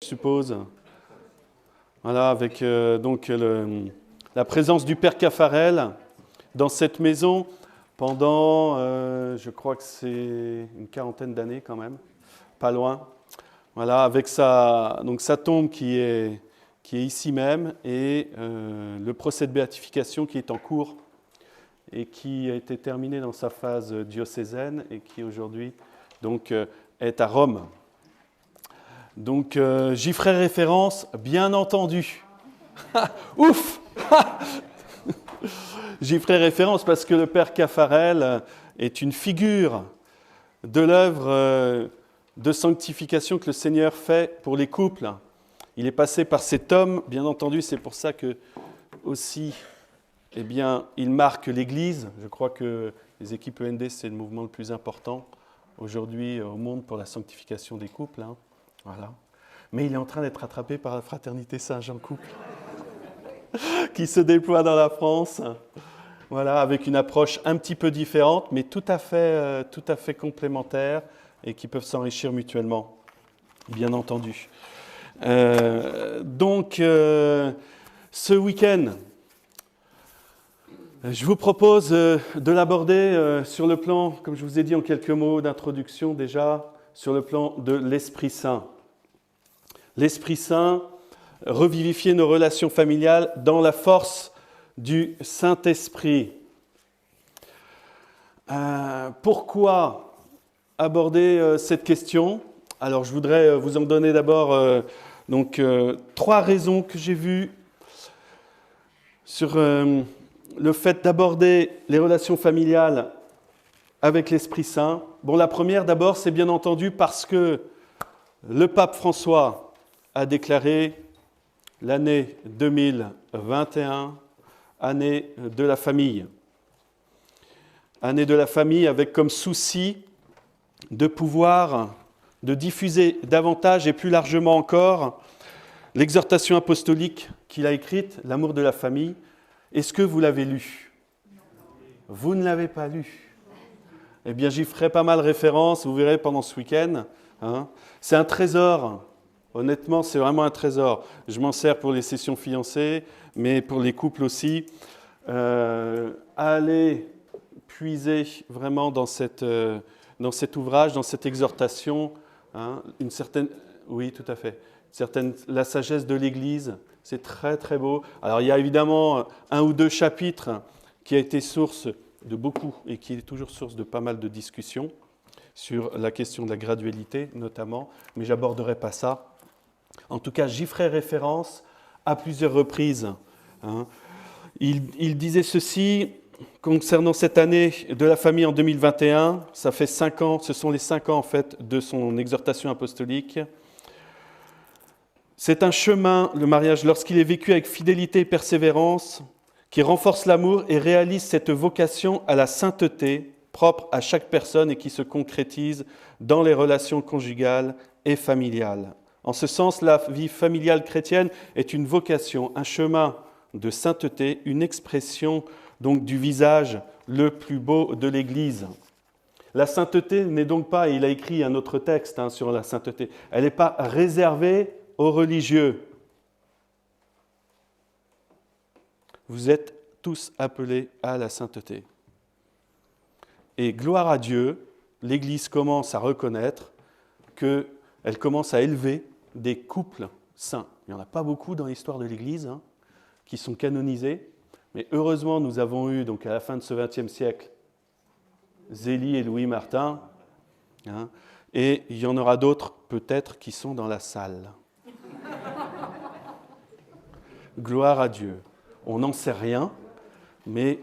suppose. Voilà, avec la présence du Père Caffarel dans cette maison pendant, je crois que c'est une quarantaine d'années quand même, pas loin. Voilà, avec sa tombe qui est ici même et le procès de béatification qui est en cours et qui a été terminé dans sa phase diocésaine et qui aujourd'hui donc est à Rome. Donc j'y ferai référence, bien entendu. Ouf. J'y ferai référence parce que le Père Caffarel est une figure de l'œuvre de sanctification que le Seigneur fait pour les couples. Il est passé par cet homme, bien entendu, c'est pour ça que aussi, eh bien, il marque l'Église. Je crois que les équipes END, c'est le mouvement le plus important aujourd'hui au monde pour la sanctification des couples. Hein. Voilà. Mais il est en train d'être rattrapé par la Fraternité Saint-Jean Couple, qui se déploie dans la France. Voilà, avec une approche un petit peu différente, mais tout à fait complémentaire et qui peuvent s'enrichir mutuellement, bien entendu. Donc, ce week-end, je vous propose de l'aborder sur le plan, comme je vous ai dit en quelques mots d'introduction déjà, sur le plan de l'Esprit Saint. L'Esprit Saint, revivifier nos relations familiales dans la force du Saint-Esprit. Pourquoi aborder cette question ? Alors, je voudrais vous en donner d'abord trois raisons que j'ai vues sur le fait d'aborder les relations familiales avec l'Esprit Saint. Bon, la première d'abord, c'est bien entendu parce que le pape François a déclaré l'année 2021 année de la famille. Année de la famille avec comme souci de pouvoir de diffuser davantage et plus largement encore l'exhortation apostolique qu'il a écrite, l'amour de la famille. Est-ce que vous l'avez lu ? Vous ne l'avez pas lu. Eh bien, j'y ferai pas mal référence, vous verrez pendant ce week-end. Hein. C'est un trésor. Honnêtement, c'est vraiment un trésor. Je m'en sers pour les sessions fiancées, mais pour les couples aussi. Allez puiser vraiment dans cet ouvrage, dans cette exhortation, hein, une certaine... Oui, tout à fait. La sagesse de l'Église, c'est très très beau. Alors, il y a évidemment un ou deux chapitres qui a été source de beaucoup et qui est toujours source de pas mal de discussions sur la question de la gradualité notamment, mais je n'aborderai pas ça. En tout cas, j'y ferai référence à plusieurs reprises. Hein. Il disait ceci concernant cette année de la famille en 2021. Ça fait 5 ans, ce sont les 5 ans en fait de son exhortation apostolique. C'est un chemin, le mariage, lorsqu'il est vécu avec fidélité et persévérance, qui renforce l'amour et réalise cette vocation à la sainteté propre à chaque personne et qui se concrétise dans les relations conjugales et familiales. En ce sens, la vie familiale chrétienne est une vocation, un chemin de sainteté, une expression donc du visage le plus beau de l'Église. La sainteté n'est donc pas, et il a écrit un autre texte sur la sainteté, elle n'est pas réservée aux religieux. Vous êtes tous appelés à la sainteté. Et gloire à Dieu, l'Église commence à reconnaître qu'elle commence à élever des couples saints. Il n'y en a pas beaucoup dans l'histoire de l'Église qui sont canonisés, mais heureusement nous avons eu donc à la fin de ce XXe siècle Zélie et Louis Martin, et il y en aura d'autres peut-être qui sont dans la salle. Gloire à Dieu. On n'en sait rien, mais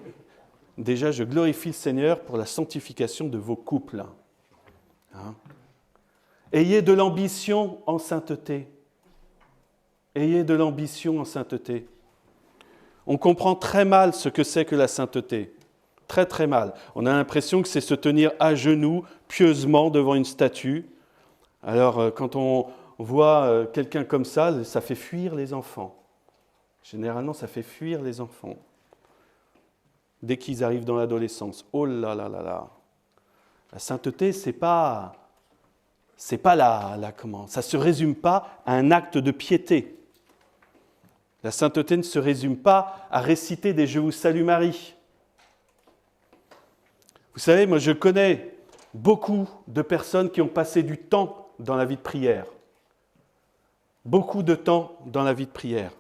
déjà je glorifie le Seigneur pour la sanctification de vos couples. Ayez de l'ambition en sainteté. Ayez de l'ambition en sainteté. On comprend très mal ce que c'est que la sainteté. Très très mal. On a l'impression que c'est se tenir à genoux pieusement devant une statue. Alors quand on voit quelqu'un comme ça fait fuir les enfants. Généralement, ça fait fuir les enfants. Dès qu'ils arrivent dans l'adolescence. Oh là là là là. La sainteté, c'est pas c'est pas ça se résume pas à un acte de piété. La sainteté ne se résume pas à réciter des Je vous salue Marie. Vous savez, moi je connais beaucoup de personnes qui ont passé du temps dans la vie de prière. Beaucoup de temps dans la vie de prière.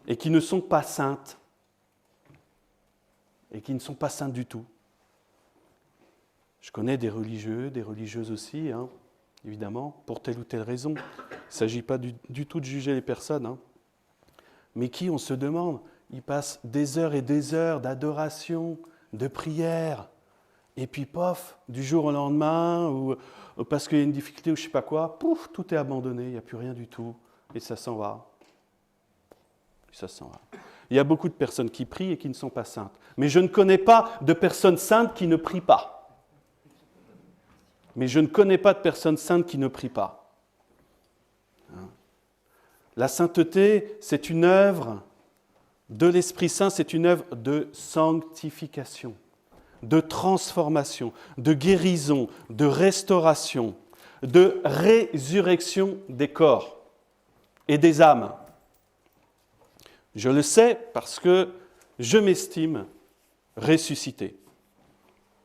Et qui ne sont pas saintes. Et qui ne sont pas saintes du tout. Je connais des religieux, des religieuses aussi, évidemment, pour telle ou telle raison. Il ne s'agit pas du tout de juger les personnes. Mais qui, on se demande, ils passent des heures et des heures d'adoration, de prière, et puis pof, du jour au lendemain, ou parce qu'il y a une difficulté ou je ne sais pas quoi, pouf, tout est abandonné, il n'y a plus rien du tout, et ça s'en va. Ça s'en va. Il y a beaucoup de personnes qui prient et qui ne sont pas saintes. Mais je ne connais pas de personnes saintes qui ne prient pas. Mais je ne connais pas de personnes saintes qui ne prient pas. La sainteté, c'est une œuvre de l'Esprit Saint, c'est une œuvre de sanctification, de transformation, de guérison, de restauration, de résurrection des corps et des âmes. Je le sais parce que je m'estime ressuscité.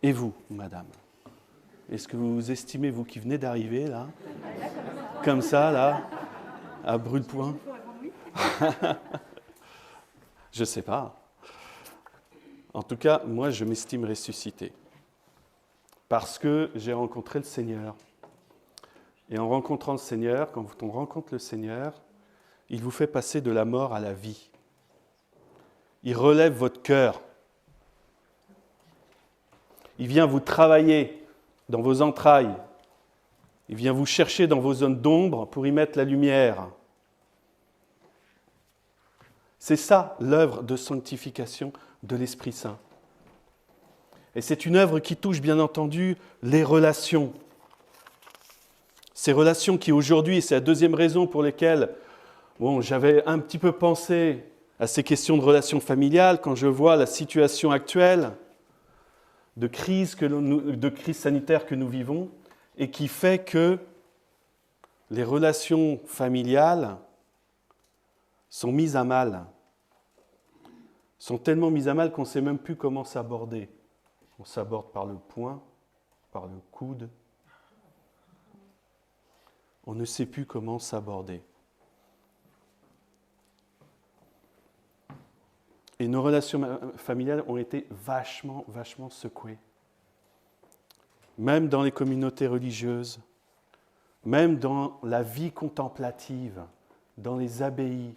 Et vous, madame? Est-ce que vous vous estimez, vous qui venez d'arriver, là, comme ça, là, à brûle-point? Je ne sais pas. En tout cas, moi, je m'estime ressuscité. Parce que j'ai rencontré le Seigneur. Et en rencontrant le Seigneur, quand on rencontre le Seigneur, il vous fait passer de la mort à la vie. Il relève votre cœur. Il vient vous travailler dans vos entrailles. Il vient vous chercher dans vos zones d'ombre pour y mettre la lumière. C'est ça l'œuvre de sanctification de l'Esprit Saint. Et c'est une œuvre qui touche bien entendu les relations. Ces relations qui aujourd'hui, c'est la deuxième raison pour laquelle j'avais un petit peu pensé à ces questions de relations familiales quand je vois la situation actuelle de crise sanitaire que nous vivons et qui fait que les relations familiales sont mises à mal. Sont tellement mises à mal qu'on ne sait même plus comment s'aborder. On s'aborde par le poing, par le coude. On ne sait plus comment s'aborder. Et nos relations familiales ont été vachement secouées. Même dans les communautés religieuses, même dans la vie contemplative, dans les abbayes,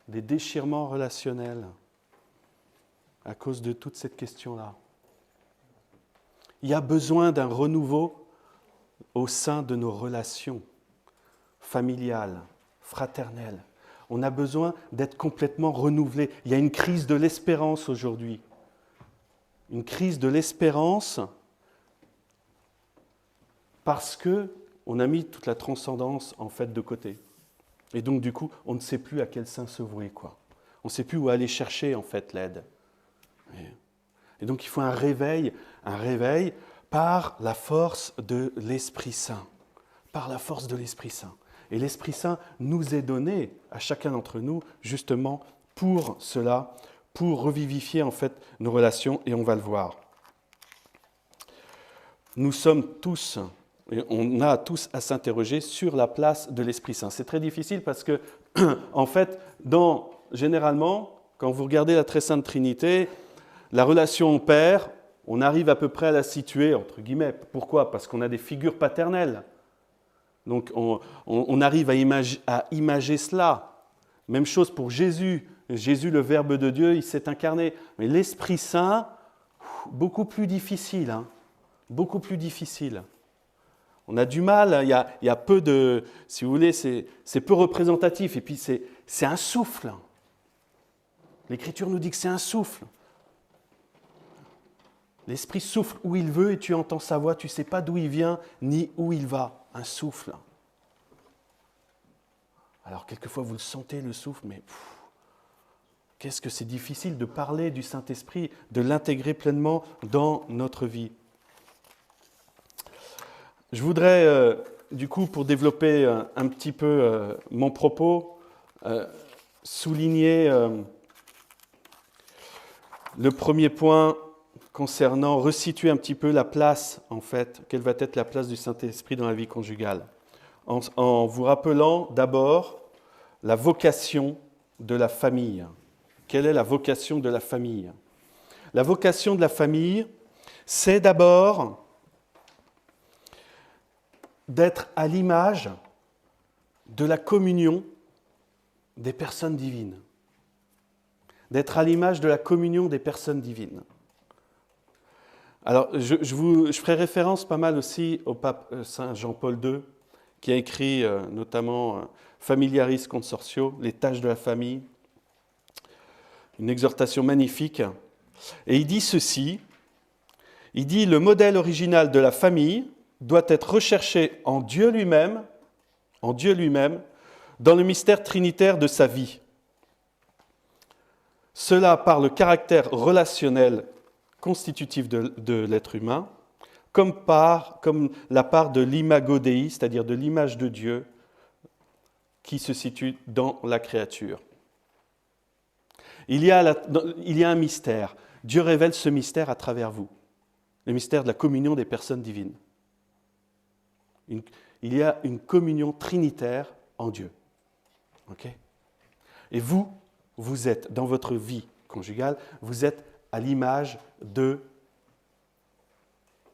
des déchirements relationnels à cause de toute cette question-là. Il y a besoin d'un renouveau au sein de nos relations familiales, fraternelles. On a besoin d'être complètement renouvelé. Il y a une crise de l'espérance aujourd'hui. Une crise de l'espérance parce qu'on a mis toute la transcendance en fait de côté. Et donc du coup, on ne sait plus à quel saint se vouer, quoi. On ne sait plus où aller chercher en fait l'aide. Et donc il faut un réveil par la force de l'Esprit Saint. Par la force de l'Esprit Saint. Et l'Esprit Saint nous est donné à chacun d'entre nous justement pour cela, pour revivifier en fait nos relations, et on va le voir. Nous sommes tous, et on a tous à s'interroger sur la place de l'Esprit Saint. C'est très difficile parce que, en fait, généralement, quand vous regardez la Très Sainte Trinité, la relation au Père, on arrive à peu près à la situer, entre guillemets. Pourquoi ? Parce qu'on a des figures paternelles. Donc on arrive à imager cela. Même chose pour Jésus. Jésus, le Verbe de Dieu, il s'est incarné. Mais l'Esprit Saint, beaucoup plus difficile. Beaucoup plus difficile. On a du mal, il y a peu de... Si vous voulez, c'est peu représentatif. Et puis c'est un souffle. L'Écriture nous dit que c'est un souffle. L'Esprit souffle où il veut et tu entends sa voix. Tu ne sais pas d'où il vient ni où il va. Un souffle. Alors quelquefois vous le sentez le souffle, mais qu'est-ce que c'est difficile de parler du Saint-Esprit, de l'intégrer pleinement dans notre vie. Je voudrais, du coup, pour développer un petit peu mon propos, souligner le premier point concernant resituer un petit peu la place, en fait, quelle va être la place du Saint-Esprit dans la vie conjugale, en vous rappelant d'abord la vocation de la famille. Quelle est la vocation de la famille? La vocation de la famille, c'est d'abord d'être à l'image de la communion des personnes divines. D'être à l'image de la communion des personnes divines. Alors, je ferai référence pas mal aussi au pape Saint Jean-Paul II, qui a écrit notamment Familiaris Consortio, les tâches de la famille, une exhortation magnifique. Et il dit ceci, il dit « Le modèle original de la famille doit être recherché en Dieu lui-même, dans le mystère trinitaire de sa vie. Cela par le caractère relationnel constitutif de l'être humain, comme la part de l'imago Dei, c'est-à-dire de l'image de Dieu qui se situe dans la créature. Il y a un mystère. Dieu révèle ce mystère à travers vous, le mystère de la communion des personnes divines. Il y a une communion trinitaire en Dieu. Okay? Et vous êtes, dans votre vie conjugale, vous êtes à l'image de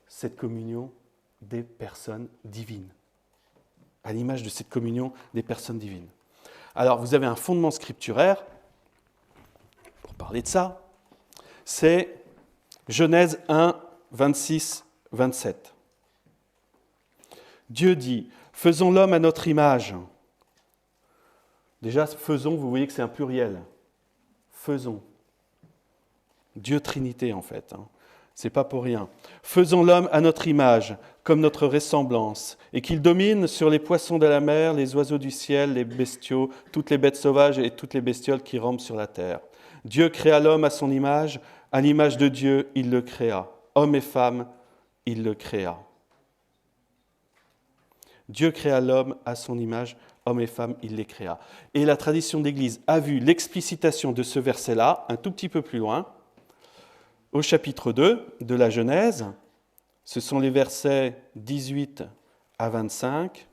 cette communion des personnes divines. À l'image de cette communion des personnes divines. Alors, vous avez un fondement scripturaire, pour parler de ça, c'est Genèse 1, 26, 27. Dieu dit, faisons l'homme à notre image. Déjà, faisons, vous voyez que c'est un pluriel. Faisons. Dieu Trinité, en fait. C'est pas pour rien. Faisons l'homme à notre image, comme notre ressemblance, et qu'il domine sur les poissons de la mer, les oiseaux du ciel, les bestiaux, toutes les bêtes sauvages et toutes les bestioles qui rampent sur la terre. Dieu créa l'homme à son image, à l'image de Dieu, il le créa. Homme et femme, il le créa. Dieu créa l'homme à son image, homme et femme, il les créa. Et la tradition d'Église a vu l'explicitation de ce verset-là, un tout petit peu plus loin, au chapitre 2 de la Genèse. Ce sont les versets 18 à 25,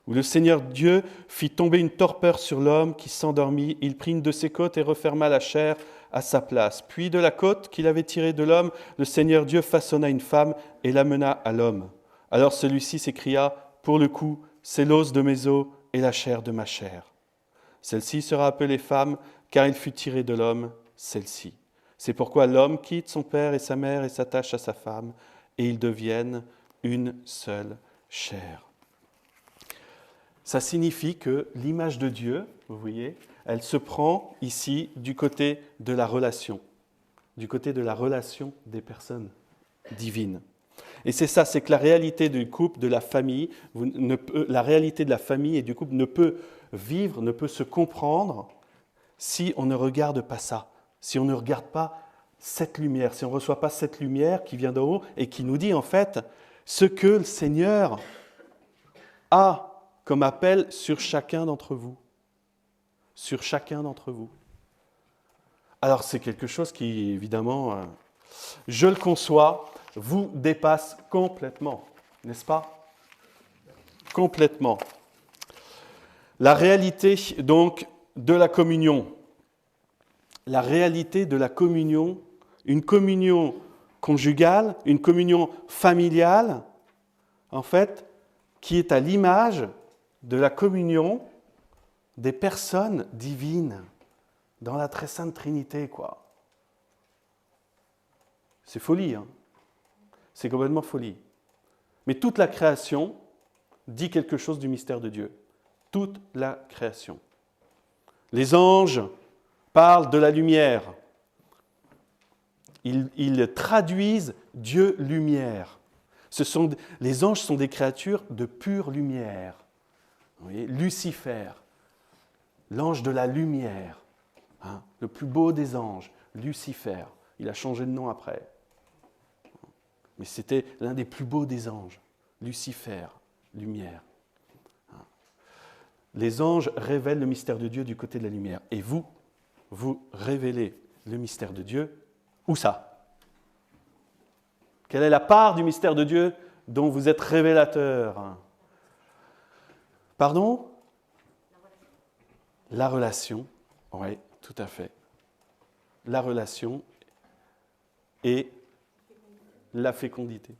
où le Seigneur Dieu fit tomber une torpeur sur l'homme qui s'endormit. Il prit une de ses côtes et referma la chair à sa place. Puis de la côte qu'il avait tirée de l'homme, le Seigneur Dieu façonna une femme et l'amena à l'homme. Alors celui-ci s'écria, pour le coup, c'est l'os de mes os et la chair de ma chair. Celle-ci sera appelée femme, car il fut tiré de l'homme, celle-ci. C'est pourquoi l'homme quitte son père et sa mère et s'attache à sa femme, et ils deviennent une seule chair. Ça signifie que l'image de Dieu, vous voyez, elle se prend ici du côté de la relation des personnes divines. Et c'est ça, c'est que la réalité du couple, de la famille, la réalité de la famille et du couple ne peut vivre, ne peut se comprendre si on ne regarde pas ça, si on ne regarde pas cette lumière, si on ne reçoit pas cette lumière qui vient d'en haut et qui nous dit en fait ce que le Seigneur a comme appel sur chacun d'entre vous. Sur chacun d'entre vous. Alors c'est quelque chose qui, évidemment, je le conçois, vous dépasse complètement, n'est-ce pas? Complètement. La réalité, donc, de la communion. La réalité de la communion, une communion conjugale, une communion familiale, en fait, qui est à l'image de la communion des personnes divines dans la très sainte Trinité, quoi. C'est folie, hein? C'est complètement folie. Mais toute la création dit quelque chose du mystère de Dieu. Toute la création. Les anges parlent de la lumière. Ils traduisent Dieu lumière. Les anges sont des créatures de pure lumière. Vous voyez, Lucifer, l'ange de la lumière, hein, le plus beau des anges, Lucifer. Il a changé de nom après. Mais c'était l'un des plus beaux des anges. Lucifer, lumière. Les anges révèlent le mystère de Dieu du côté de la lumière. Et vous révélez le mystère de Dieu. Où ça? Quelle est la part du mystère de Dieu dont vous êtes révélateur? Pardon? La relation. Oui, tout à fait. La relation et la fécondité.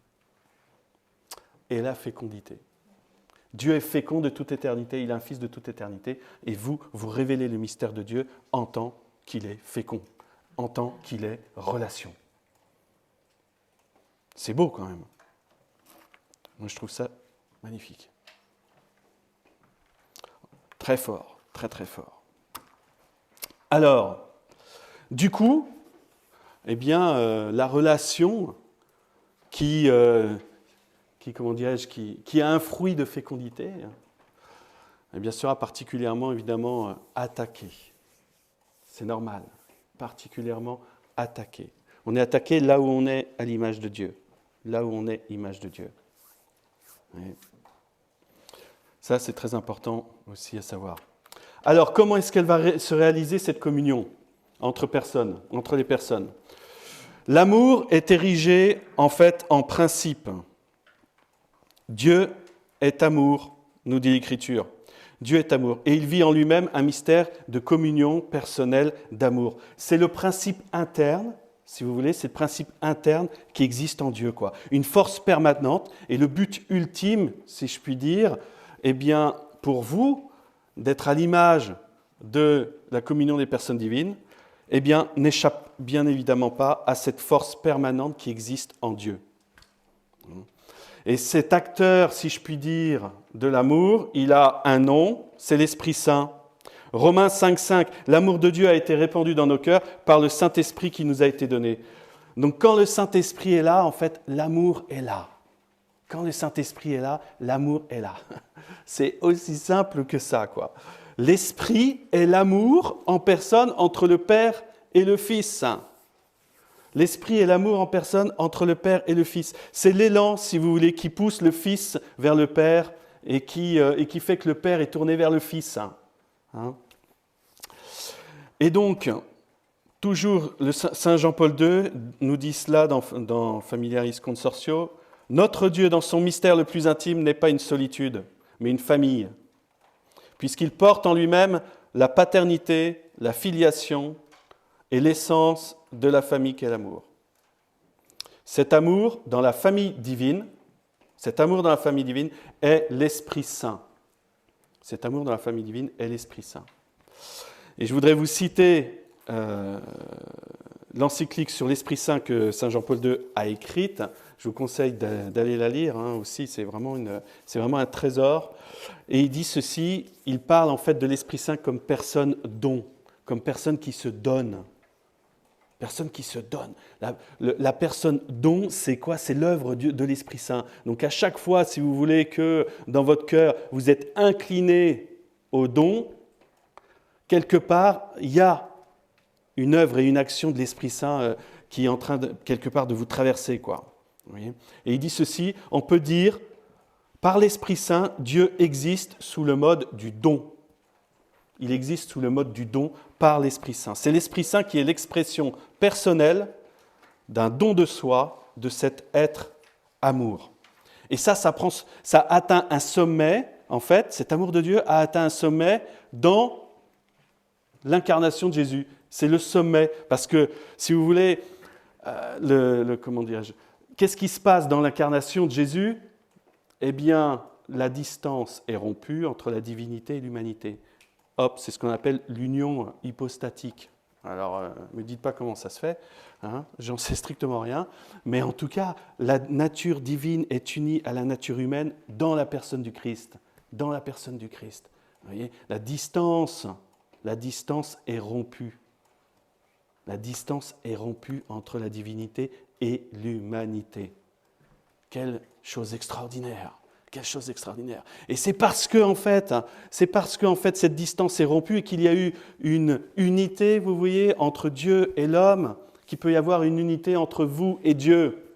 Et la fécondité. Dieu est fécond de toute éternité, il est un fils de toute éternité, et vous révélez le mystère de Dieu en tant qu'il est fécond, en tant qu'il est relation. C'est beau quand même. Moi je trouve ça magnifique. Très fort, très très fort. Alors, du coup, eh bien, la relation qui a un fruit de fécondité, eh bien, sera particulièrement, évidemment, attaquée. C'est normal, particulièrement attaquée. On est attaqué là où on est à l'image de Dieu. Là où on est image de Dieu. Oui. Ça, c'est très important aussi à savoir. Alors, comment est-ce qu'elle va se réaliser, cette communion entre les personnes? L'amour est érigé, en fait, en principe. Dieu est amour, nous dit l'Écriture. Dieu est amour. Et il vit en lui-même un mystère de communion personnelle d'amour. C'est le principe interne, si vous voulez, c'est le principe interne qui existe en Dieu, quoi. Une force permanente. Et le but ultime, si je puis dire, eh bien, pour vous, d'être à l'image de la communion des personnes divines, eh bien, n'échappe bien évidemment pas à cette force permanente qui existe en Dieu. Et cet acteur, si je puis dire, de l'amour, il a un nom, c'est l'Esprit Saint. Romains 5,5, l'amour de Dieu a été répandu dans nos cœurs par le Saint-Esprit qui nous a été donné. Donc quand le Saint-Esprit est là, en fait, l'amour est là. Quand le Saint-Esprit est là, l'amour est là. C'est aussi simple que ça, quoi. L'Esprit est l'amour en personne entre le Père et le Fils. L'Esprit est l'amour en personne entre le Père et le Fils. C'est l'élan, si vous voulez, qui pousse le Fils vers le Père et qui fait que le Père est tourné vers le Fils. Hein? Et donc, toujours, le Saint Jean-Paul II nous dit cela dans Familiaris Consortio, « Notre Dieu, dans son mystère le plus intime, n'est pas une solitude, mais une famille, puisqu'il porte en lui-même la paternité, la filiation et l'essence de la famille qu'est l'amour. Cet amour dans la famille divine, est l'Esprit Saint. Cet amour dans la famille divine est l'Esprit Saint. Et je voudrais vous citer l'encyclique sur l'Esprit Saint que Saint Jean-Paul II a écrite. Je vous conseille d'aller la lire aussi, c'est vraiment un trésor. Et il dit ceci, il parle en fait de l'Esprit Saint comme personne don, comme personne qui se donne. Personne qui se donne. La personne don, c'est quoi? C'est l'œuvre de l'Esprit Saint. Donc à chaque fois, si vous voulez que dans votre cœur, vous êtes incliné au don, quelque part, il y a une œuvre et une action de l'Esprit Saint qui est en train, quelque part, de vous traverser, quoi. Vous voyez? Et il dit ceci, on peut dire, par l'Esprit Saint, Dieu existe sous le mode du don. Il existe sous le mode du don par l'Esprit Saint. C'est l'Esprit Saint qui est l'expression personnelle d'un don de soi, de cet être amour. Et ça atteint un sommet, en fait, cet amour de Dieu a atteint un sommet dans l'incarnation de Jésus. C'est le sommet, parce que, si vous voulez, comment dirais-je, qu'est-ce qui se passe dans l'incarnation de Jésus? Eh bien, la distance est rompue entre la divinité et l'humanité. Hop, c'est ce qu'on appelle l'union hypostatique. Alors, ne me dites pas comment ça se fait, hein, j'en sais strictement rien, mais en tout cas, la nature divine est unie à la nature humaine dans la personne du Christ. Dans la personne du Christ. Vous voyez, la distance est rompue. La distance est rompue entre la divinité et l'humanité. Quelle chose extraordinaire! Quelle chose extraordinaire. Et c'est parce que en fait, cette distance est rompue et qu'il y a eu une unité, vous voyez, entre Dieu et l'homme, qu'il peut y avoir une unité entre vous et Dieu.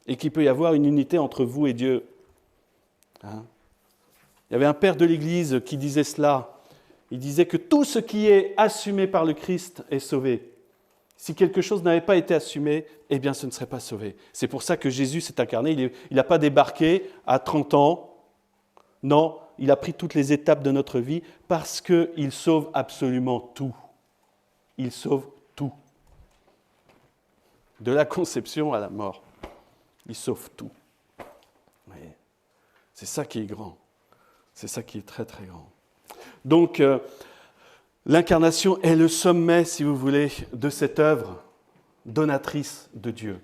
et qu'il peut y avoir une unité entre vous et Dieu. Hein? Il y avait un père de l'Église qui disait cela. Il disait que tout ce qui est assumé par le Christ est sauvé. Si quelque chose n'avait pas été assumé, eh bien ce ne serait pas sauvé. C'est pour ça que Jésus s'est incarné. Il n'a pas débarqué à 30 ans. Non, il a pris toutes les étapes de notre vie parce qu'il sauve absolument tout. Il sauve tout. De la conception à la mort. Il sauve tout. Oui. C'est ça qui est grand. C'est ça qui est très très grand. Donc, l'incarnation est le sommet, si vous voulez, de cette œuvre donatrice de Dieu.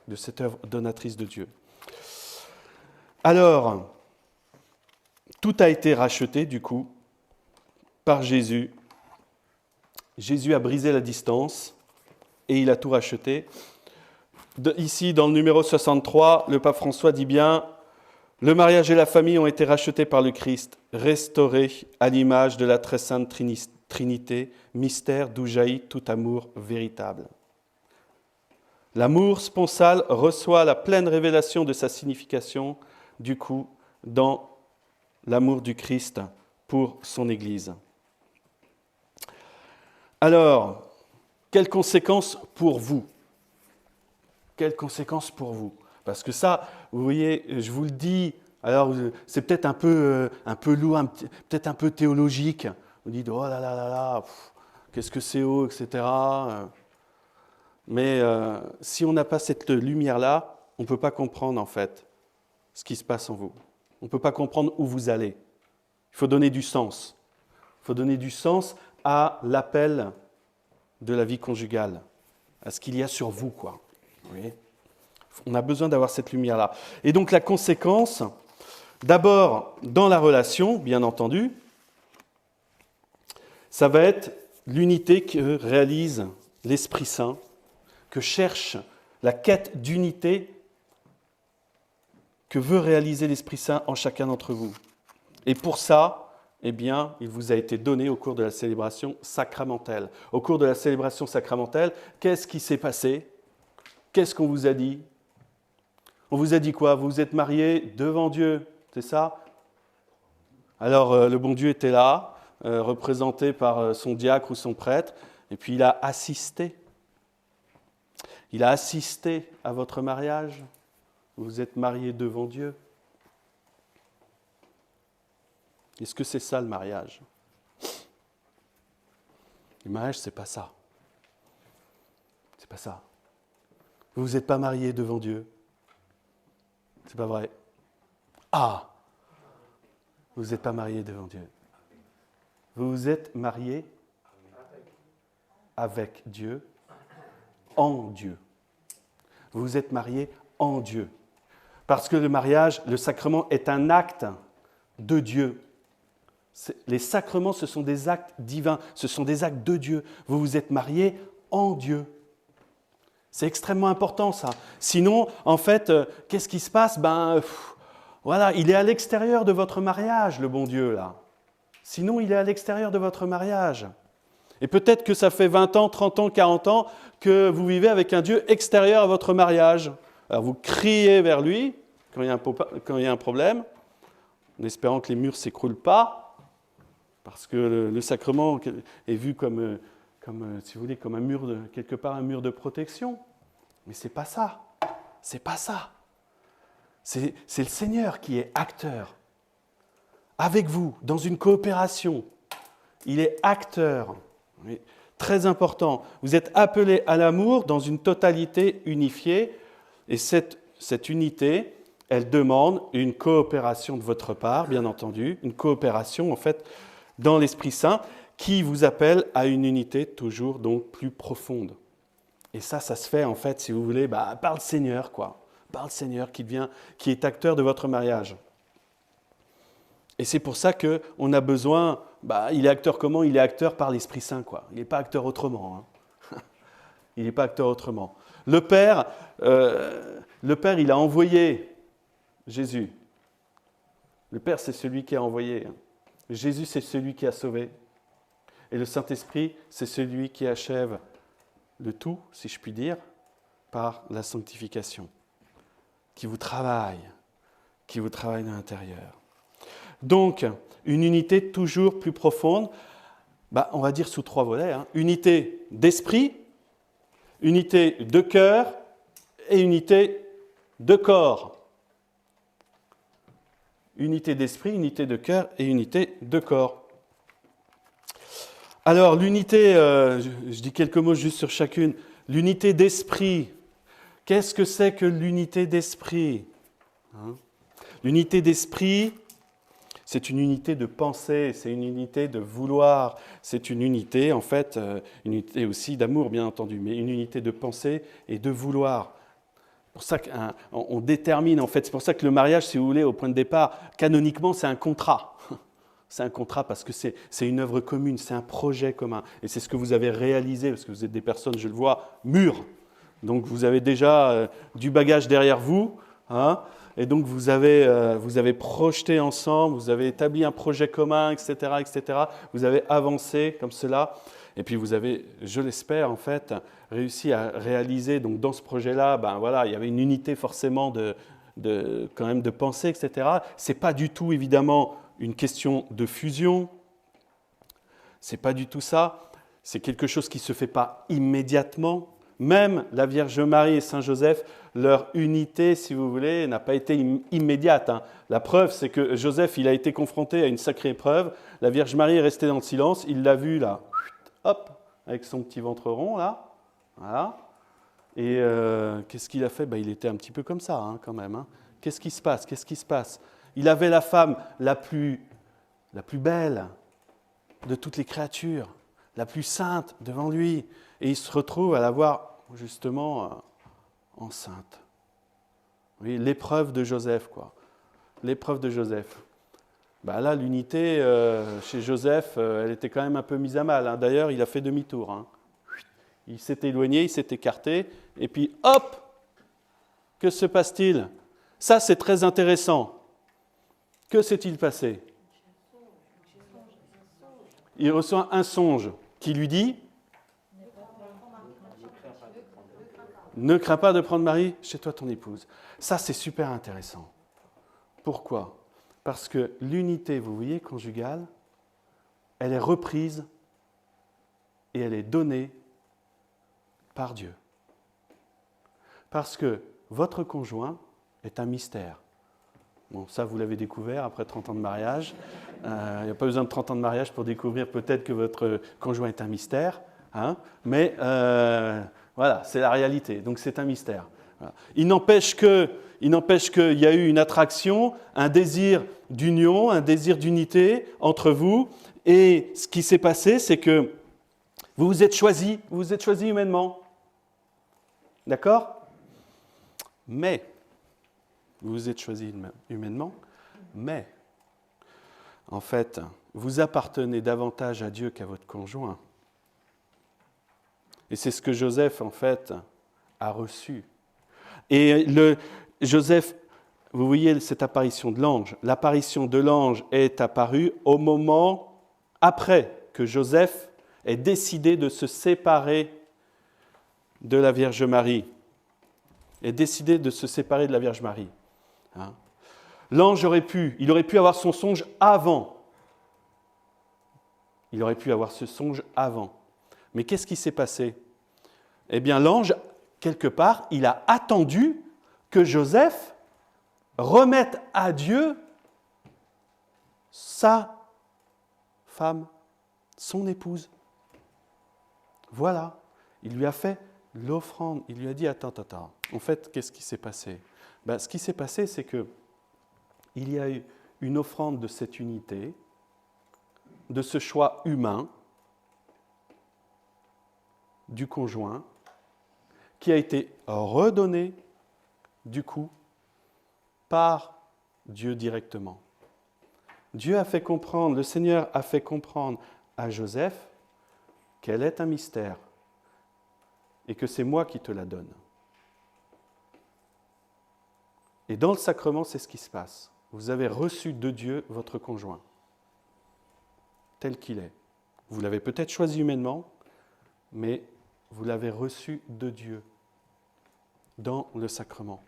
De cette œuvre donatrice de Dieu. Alors, tout a été racheté, du coup, par Jésus. Jésus a brisé la distance et il a tout racheté. Ici, dans le numéro 63, le pape François dit bien « Le mariage et la famille ont été rachetés par le Christ, restaurés à l'image de la très sainte Trinité, mystère d'où jaillit tout amour véritable. » L'amour sponsal reçoit la pleine révélation de sa signification, du coup, dans l'amour du Christ pour son Église. Alors, quelles conséquences pour vous ? Quelles conséquences pour vous ? Parce que ça, vous voyez, je vous le dis, alors c'est peut-être un peu lourd, peut-être un peu théologique. Vous dites, oh là là là là, qu'est-ce que c'est haut, etc. Mais si on n'a pas cette lumière-là, on ne peut pas comprendre en fait ce qui se passe en vous. On ne peut pas comprendre où vous allez. Il faut donner du sens. Il faut donner du sens à l'appel de la vie conjugale, à ce qu'il y a sur vous, quoi. Vous voyez ? On a besoin d'avoir cette lumière-là. Et donc la conséquence, d'abord dans la relation, bien entendu, ça va être l'unité que réalise l'Esprit Saint, que cherche la quête d'unité que veut réaliser l'Esprit Saint en chacun d'entre vous. Et pour ça, eh bien, il vous a été donné au cours de la célébration sacramentelle. Au cours de la célébration sacramentelle, qu'est-ce qui s'est passé ? Qu'est-ce qu'on vous a dit ? On vous a dit quoi ? Vous vous êtes mariés devant Dieu, c'est ça ? Alors, le bon Dieu était là, représenté par son diacre ou son prêtre, et puis il a assisté. Il a assisté à votre mariage. Vous êtes mariés devant Dieu. Est-ce que c'est ça le mariage ? Le mariage, c'est pas ça. C'est pas ça. Vous n'êtes pas mariés devant Dieu. C'est pas vrai. Ah ! Vous n'êtes pas mariés devant Dieu. Vous vous êtes mariés avec Dieu, en Dieu. Vous vous êtes mariés en Dieu. Parce que le mariage, le sacrement est un acte de Dieu. Les sacrements, ce sont des actes divins, ce sont des actes de Dieu. Vous vous êtes mariés en Dieu. C'est extrêmement important, ça. Sinon, en fait, qu'est-ce qui se passe ? Voilà, il est à l'extérieur de votre mariage, le bon Dieu, là. Sinon, il est à l'extérieur de votre mariage. Et peut-être que ça fait 20 ans, 30 ans, 40 ans que vous vivez avec un Dieu extérieur à votre mariage. Alors, vous criez vers lui quand il y a un problème, en espérant que les murs ne s'écroulent pas, parce que le sacrement est vu comme, si vous voulez, comme un mur quelque part un mur de protection. Mais ce n'est pas ça. C'est pas ça. C'est le Seigneur qui est acteur. Avec vous, dans une coopération. Il est acteur. Oui. Très important. Vous êtes appelés à l'amour dans une totalité unifiée. Et cette unité, elle demande une coopération de votre part, bien entendu. Une coopération, en fait, dans l'Esprit Saint, qui vous appelle à une unité toujours donc plus profonde. Et ça se fait, en fait, si vous voulez, par le Seigneur, quoi. Par le Seigneur qui est acteur de votre mariage. Et c'est pour ça qu'on a besoin, il est acteur comment ? Il est acteur par l'Esprit Saint, quoi. Il n'est pas acteur autrement. Hein. Il n'est pas acteur autrement. Le Père, il a envoyé Jésus. Le Père, c'est celui qui a envoyé. Jésus, c'est celui qui a sauvé. Et le Saint-Esprit, c'est celui qui achève le tout, si je puis dire, par la sanctification. qui vous travaille de l'intérieur. Donc, une unité toujours plus profonde, on va dire sous 3 volets. Unité d'esprit, unité de cœur et unité de corps. Unité d'esprit, unité de cœur et unité de corps. Alors, l'unité, je dis quelques mots juste sur chacune. L'unité d'esprit, qu'est-ce que c'est que l'unité d'esprit ? L'unité d'esprit, c'est une unité de pensée, c'est une unité de vouloir, c'est une unité, en fait, une unité aussi d'amour, bien entendu, mais une unité de pensée et de vouloir. C'est pour ça qu'on détermine, en fait, c'est pour ça que le mariage, si vous voulez, au point de départ, canoniquement, c'est un contrat. C'est un contrat parce que c'est une œuvre commune, c'est un projet commun. Et c'est ce que vous avez réalisé, parce que vous êtes des personnes, je le vois, mûres. Donc vous avez déjà du bagage derrière vous, et donc vous avez projeté ensemble, vous avez établi un projet commun, etc., etc. Vous avez avancé comme cela, et puis vous avez, je l'espère, en fait, réussi à réaliser, donc dans ce projet-là, il y avait une unité forcément quand même de pensée, etc. Ce n'est pas du tout, évidemment, une question de fusion, ce n'est pas du tout ça, c'est quelque chose qui ne se fait pas immédiatement. Même la Vierge Marie et Saint Joseph, leur unité, si vous voulez, n'a pas été immédiate. La preuve, c'est que Joseph, il a été confronté à une sacrée épreuve. La Vierge Marie est restée dans le silence. Il l'a vu là, hop, avec son petit ventre rond là, voilà. Et qu'est-ce qu'il a fait ? Il était un petit peu comme ça, quand même. Qu'est-ce qui se passe ? Il avait la femme la plus belle de toutes les créatures, la plus sainte devant lui, et il se retrouve à la voir justement enceinte. Oui, l'épreuve de Joseph, quoi. L'épreuve de Joseph. Là, l'unité chez Joseph, elle était quand même un peu mise à mal. D'ailleurs, il a fait demi-tour. Il s'est éloigné, il s'est écarté, et puis hop, que se passe-t-il ? Ça, c'est très intéressant. Que s'est-il passé ? Il reçoit un songe qui lui dit « Ne crains pas de prendre Marie chez toi ton épouse ». Ça, c'est super intéressant. Pourquoi ? Parce que l'unité, vous voyez, conjugale, elle est reprise et elle est donnée par Dieu. Parce que votre conjoint est un mystère. Bon, ça, vous l'avez découvert après 30 ans de mariage. Il n'y a pas besoin de 30 ans de mariage pour découvrir peut-être que votre conjoint est un mystère. Mais voilà, c'est la réalité. Donc, c'est un mystère. Voilà. Il n'empêche qu'il y a eu une attraction, un désir d'union, un désir d'unité entre vous. Et ce qui s'est passé, c'est que vous vous êtes choisis humainement. D'accord ? Mais vous vous êtes choisi humainement, mais en fait, vous appartenez davantage à Dieu qu'à votre conjoint. Et c'est ce que Joseph, en fait, a reçu. Et Joseph, vous voyez cette apparition de l'ange. L'apparition de l'ange est apparue au moment après que Joseph ait décidé de se séparer de la Vierge Marie. L'ange aurait pu avoir son songe avant. Il aurait pu avoir ce songe avant. Mais qu'est-ce qui s'est passé ? Eh bien, l'ange, quelque part, il a attendu que Joseph remette à Dieu sa femme, son épouse. Voilà. Il lui a fait l'offrande. Il lui a dit, attends. En fait, qu'est-ce qui s'est passé ? Ce qui s'est passé, c'est que il y a eu une offrande de cette unité, de ce choix humain du conjoint, qui a été redonné, du coup, par Dieu directement. Dieu a fait comprendre, le Seigneur a fait comprendre à Joseph qu'elle est un mystère et que c'est moi qui te la donne. Et dans le sacrement, c'est ce qui se passe. Vous avez reçu de Dieu votre conjoint, tel qu'il est. Vous l'avez peut-être choisi humainement, mais vous l'avez reçu de Dieu dans le sacrement.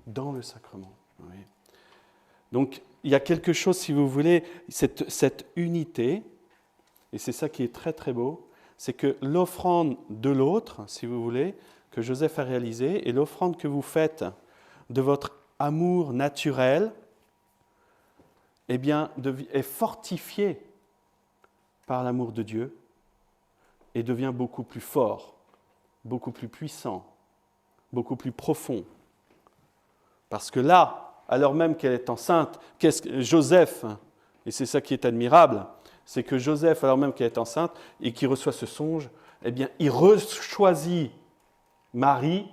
dans le sacrement. Oui. Donc, il y a quelque chose, si vous voulez, cette unité, et c'est ça qui est très très beau, c'est que l'offrande de l'autre, si vous voulez, que Joseph a réalisée, et l'offrande que vous faites de votre amour naturel, eh bien, est fortifiée par l'amour de Dieu et devient beaucoup plus fort, beaucoup plus puissant, beaucoup plus profond. Parce que là, alors même qu'elle est enceinte, Joseph, et c'est ça qui est admirable, c'est que Joseph, alors même qu'elle est enceinte et qu'il reçoit ce songe, eh bien, il rechoisit Marie,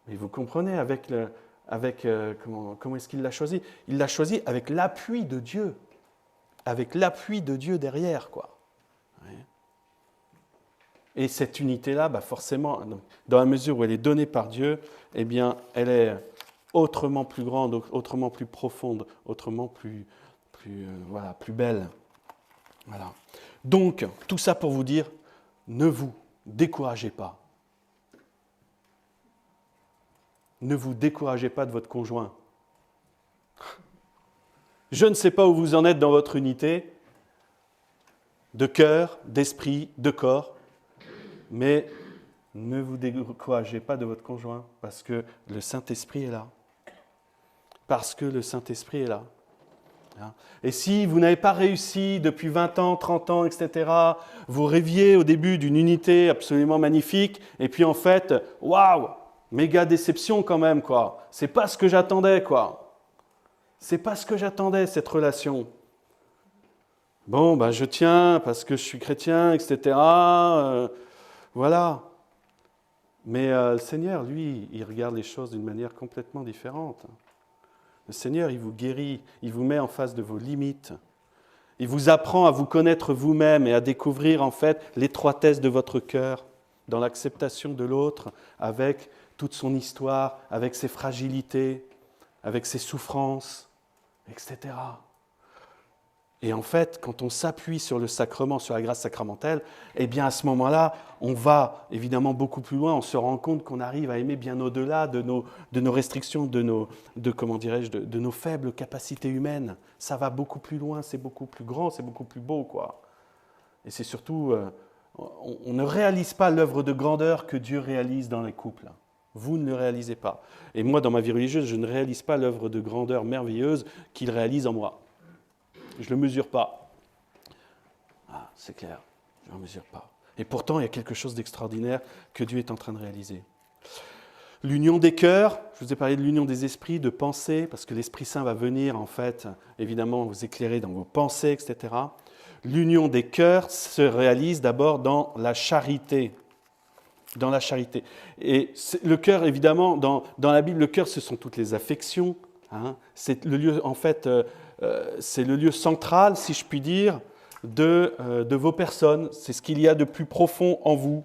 mais vous comprenez, comment est-ce qu'il l'a choisi ? Il l'a choisi avec l'appui de Dieu, derrière, quoi. Et cette unité-là, forcément, dans la mesure où elle est donnée par Dieu, eh bien, elle est autrement plus grande, autrement plus profonde, autrement plus belle. Voilà. Donc, tout ça pour vous dire, ne vous découragez pas. Ne vous découragez pas de votre conjoint. Je ne sais pas où vous en êtes dans votre unité, de cœur, d'esprit, de corps, mais ne vous découragez pas de votre conjoint, parce que le Saint-Esprit est là. Parce que le Saint-Esprit est là. Et si vous n'avez pas réussi depuis 20 ans, 30 ans, etc., vous rêviez au début d'une unité absolument magnifique, et puis en fait, waouh, méga déception quand même, quoi. C'est pas ce que j'attendais, quoi. C'est pas ce que j'attendais, cette relation. Bon, je tiens parce que je suis chrétien, etc. Voilà. Mais le Seigneur, lui, il regarde les choses d'une manière complètement différente. Le Seigneur, il vous guérit, il vous met en face de vos limites. Il vous apprend à vous connaître vous-même et à découvrir en fait l'étroitesse de votre cœur dans l'acceptation de l'autre avec toute son histoire, avec ses fragilités, avec ses souffrances, etc. Et en fait, quand on s'appuie sur le sacrement, sur la grâce sacramentelle, eh bien à ce moment-là, on va évidemment beaucoup plus loin, on se rend compte qu'on arrive à aimer bien au-delà de nos restrictions, de nos faibles capacités humaines. Ça va beaucoup plus loin, c'est beaucoup plus grand, c'est beaucoup plus beau, quoi. Et c'est surtout, on ne réalise pas l'œuvre de grandeur que Dieu réalise dans les couples. Vous ne le réalisez pas. Et moi, dans ma vie religieuse, je ne réalise pas l'œuvre de grandeur merveilleuse qu'il réalise en moi. Je ne le mesure pas. Ah, c'est clair, je ne le mesure pas. Et pourtant, il y a quelque chose d'extraordinaire que Dieu est en train de réaliser. L'union des cœurs, je vous ai parlé de l'union des esprits, de pensées, parce que l'Esprit Saint va venir, en fait, évidemment, vous éclairer dans vos pensées, etc. L'union des cœurs se réalise d'abord dans la charité. Dans la charité. Et le cœur, évidemment, dans la Bible, le cœur, ce sont toutes les affections. C'est le lieu, en fait, c'est le lieu central, si je puis dire, de vos personnes. C'est ce qu'il y a de plus profond en vous.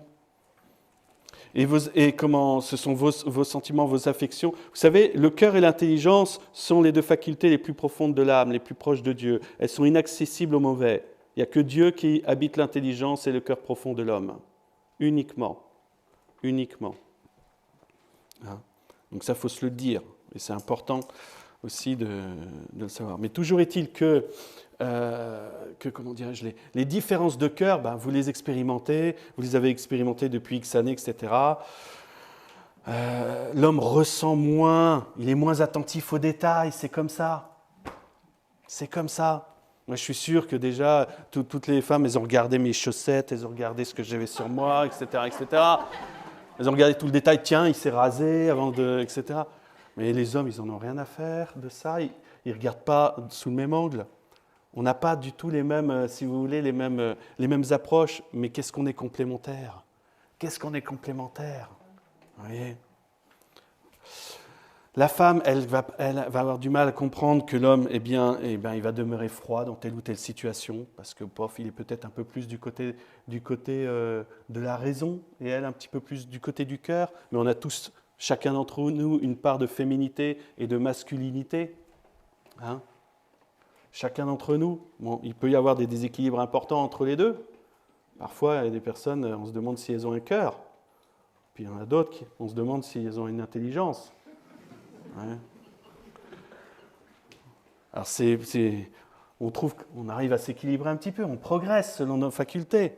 Et comment ce sont vos sentiments, vos affections. Vous savez, le cœur et l'intelligence sont les deux facultés les plus profondes de l'âme, les plus proches de Dieu. Elles sont inaccessibles au mauvais. Il n'y a que Dieu qui habite l'intelligence et le cœur profond de l'homme. Uniquement. Donc ça, il faut se le dire. Et c'est important aussi de le savoir. Mais toujours est-il que comment dirais-je, les différences de cœur, vous les expérimentez, vous les avez expérimentées depuis X années, etc. L'homme ressent moins, il est moins attentif aux détails, c'est comme ça. C'est comme ça. Moi, je suis sûr que déjà, toutes les femmes, elles ont regardé mes chaussettes, elles ont regardé ce que j'avais sur moi, etc., etc. Elles ont regardé tout le détail, tiens, il s'est rasé avant de, etc. Mais les hommes, ils n'en ont rien à faire de ça, ils ne regardent pas sous le même angle. On n'a pas du tout les mêmes, si vous voulez, les mêmes approches, mais qu'est-ce qu'on est complémentaires ? Qu'est-ce qu'on est complémentaires ? Vous voyez ? La femme, elle va avoir du mal à comprendre que l'homme, il va demeurer froid dans telle ou telle situation, parce que il est peut-être un peu plus du côté de la raison, et elle un petit peu plus du côté du cœur, mais on a tous, chacun d'entre nous, une part de féminité et de masculinité. Chacun d'entre nous, il peut y avoir des déséquilibres importants entre les deux. Parfois, il y a des personnes, on se demande si elles ont un cœur, puis il y en a d'autres, on se demande si elles ont une intelligence. Ouais. Alors on trouve qu'on arrive à s'équilibrer un petit peu, on progresse selon nos facultés.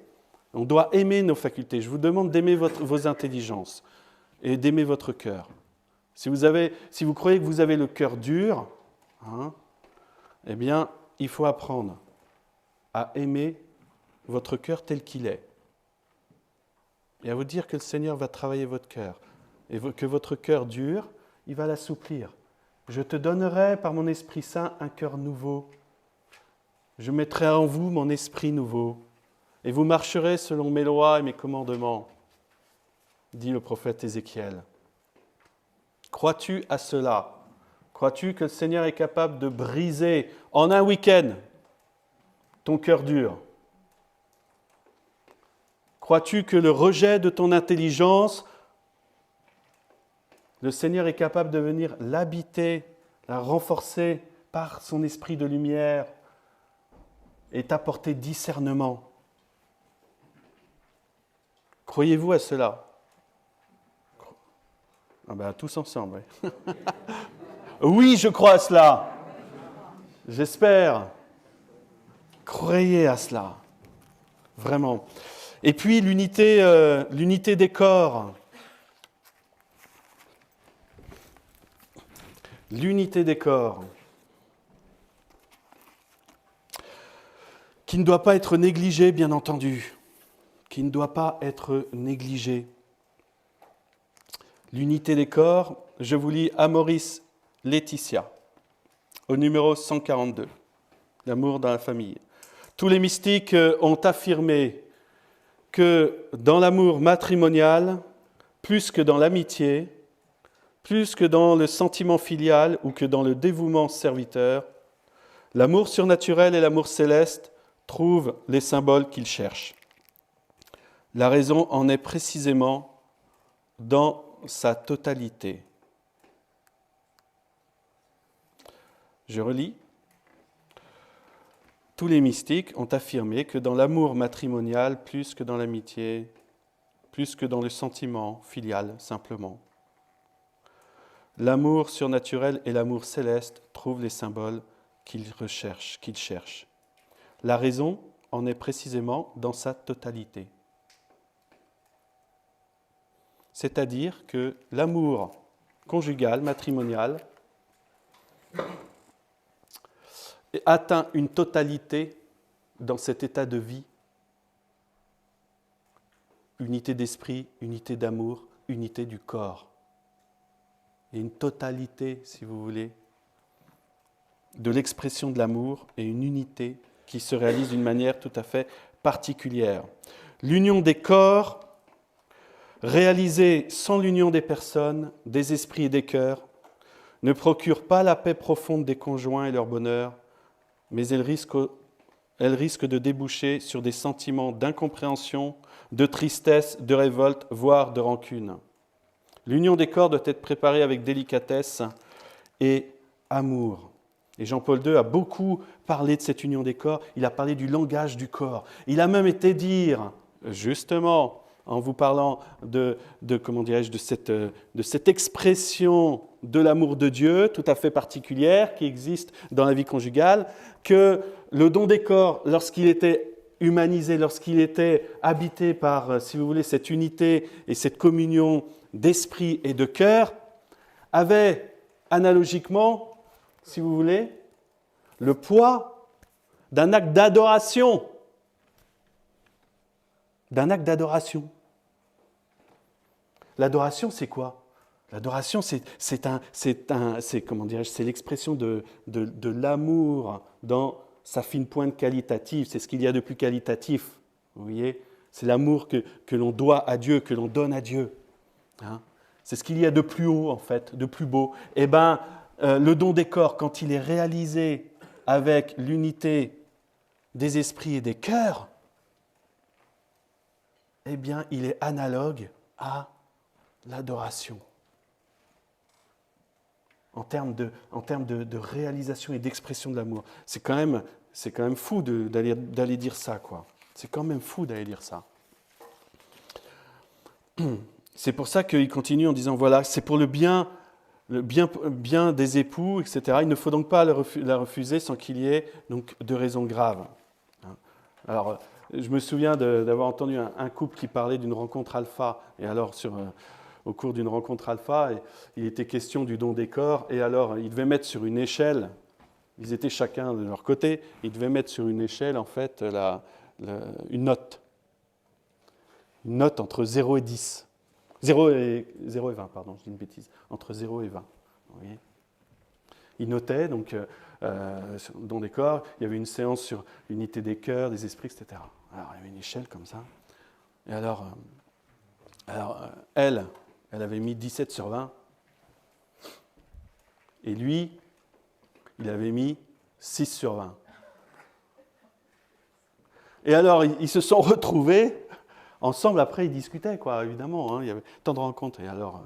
On doit aimer nos facultés. Je vous demande d'aimer vos intelligences et d'aimer votre cœur. Si vous croyez que vous avez le cœur dur, eh bien, il faut apprendre à aimer votre cœur tel qu'il est. Et à vous dire que le Seigneur va travailler votre cœur. Et que votre cœur dur, il va l'assouplir. Je te donnerai par mon Esprit Saint un cœur nouveau. Je mettrai en vous mon esprit nouveau. Et vous marcherez selon mes lois et mes commandements, dit le prophète Ézéchiel. Crois-tu à cela? Crois-tu que le Seigneur est capable de briser en un week-end ton cœur dur? Crois-tu que le rejet de ton intelligence, le Seigneur est capable de venir l'habiter, la renforcer par son esprit de lumière et t'apporter discernement? Croyez-vous à cela? Ah ben, tous ensemble, oui. Oui, je crois à cela. J'espère. Croyez à cela. Vraiment. Et puis l'unité des corps. L'unité des corps. Qui ne doit pas être négligée, bien entendu. Qui ne doit pas être négligée. L'unité des corps, je vous lis Amoris Laetitia, au numéro 142, l'amour dans la famille. Tous les mystiques ont affirmé que dans l'amour matrimonial, plus que dans l'amitié, plus que dans le sentiment filial ou que dans le dévouement serviteur, l'amour surnaturel et l'amour céleste trouvent les symboles qu'ils cherchent. La raison en est précisément dans sa totalité. Je relis. Tous les mystiques ont affirmé que dans l'amour matrimonial, plus que dans l'amitié, plus que dans le sentiment filial simplement, l'amour surnaturel et l'amour céleste trouvent les symboles qu'ils recherchent, qu'ils cherchent. La raison en est précisément dans sa totalité. C'est-à-dire que l'amour conjugal, matrimonial, atteint une totalité dans cet état de vie. Unité d'esprit, unité d'amour, unité du corps. Et une totalité, si vous voulez, de l'expression de l'amour et une unité qui se réalise d'une manière tout à fait particulière. L'union des corps, réalisée sans l'union des personnes, des esprits et des cœurs, ne procure pas la paix profonde des conjoints et leur bonheur, mais elle risque de déboucher sur des sentiments d'incompréhension, de tristesse, de révolte, voire de rancune. L'union des corps doit être préparée avec délicatesse et amour. Et Jean-Paul II a beaucoup parlé de cette union des corps, il a parlé du langage du corps. Il a même été dire, justement, en vous parlant de cette expression de l'amour de Dieu tout à fait particulière qui existe dans la vie conjugale, que le don des corps, lorsqu'il était humanisé, lorsqu'il était habité par, si vous voulez, cette unité et cette communion d'esprit et de cœur, avait analogiquement, si vous voulez, le poids d'un acte d'adoration. D'un acte d'adoration. L'adoration, c'est quoi? L'adoration, c'est l'expression de l'amour dans sa fine pointe qualitative. C'est ce qu'il y a de plus qualitatif. Vous voyez? C'est l'amour que l'on doit à Dieu, que l'on donne à Dieu. Hein? C'est ce qu'il y a de plus haut, en fait, de plus beau. Eh bien, le don des corps, quand il est réalisé avec l'unité des esprits et des cœurs, eh bien, il est analogue à l'adoration. En termes de réalisation et d'expression de l'amour. C'est quand même fou d'aller dire ça, quoi. C'est quand même fou d'aller dire ça. C'est pour ça qu'il continue en disant, voilà, c'est pour le bien le bien des époux, etc. Il ne faut donc pas la refuser sans qu'il y ait donc de raisons graves. Alors, je me souviens d'avoir entendu un couple qui parlait d'une rencontre alpha, et alors au cours d'une rencontre alpha, il était question du don des corps, et alors ils devaient mettre sur une échelle, ils étaient chacun de leur côté, ils devaient mettre sur une échelle en fait une note entre 0 et 10. 0 et 20, pardon, je dis une bêtise, entre 0 et 20. Vous voyez, ils notaient, donc, don des corps, il y avait une séance sur l'unité des cœurs, des esprits, etc. Alors, il y avait une échelle comme ça. Et alors elle avait mis 17 sur 20. Et lui, il avait mis 6 sur 20. Et alors, ils se sont retrouvés ensemble. Après, ils discutaient, quoi, évidemment. Il y avait tant de rencontres. Et alors,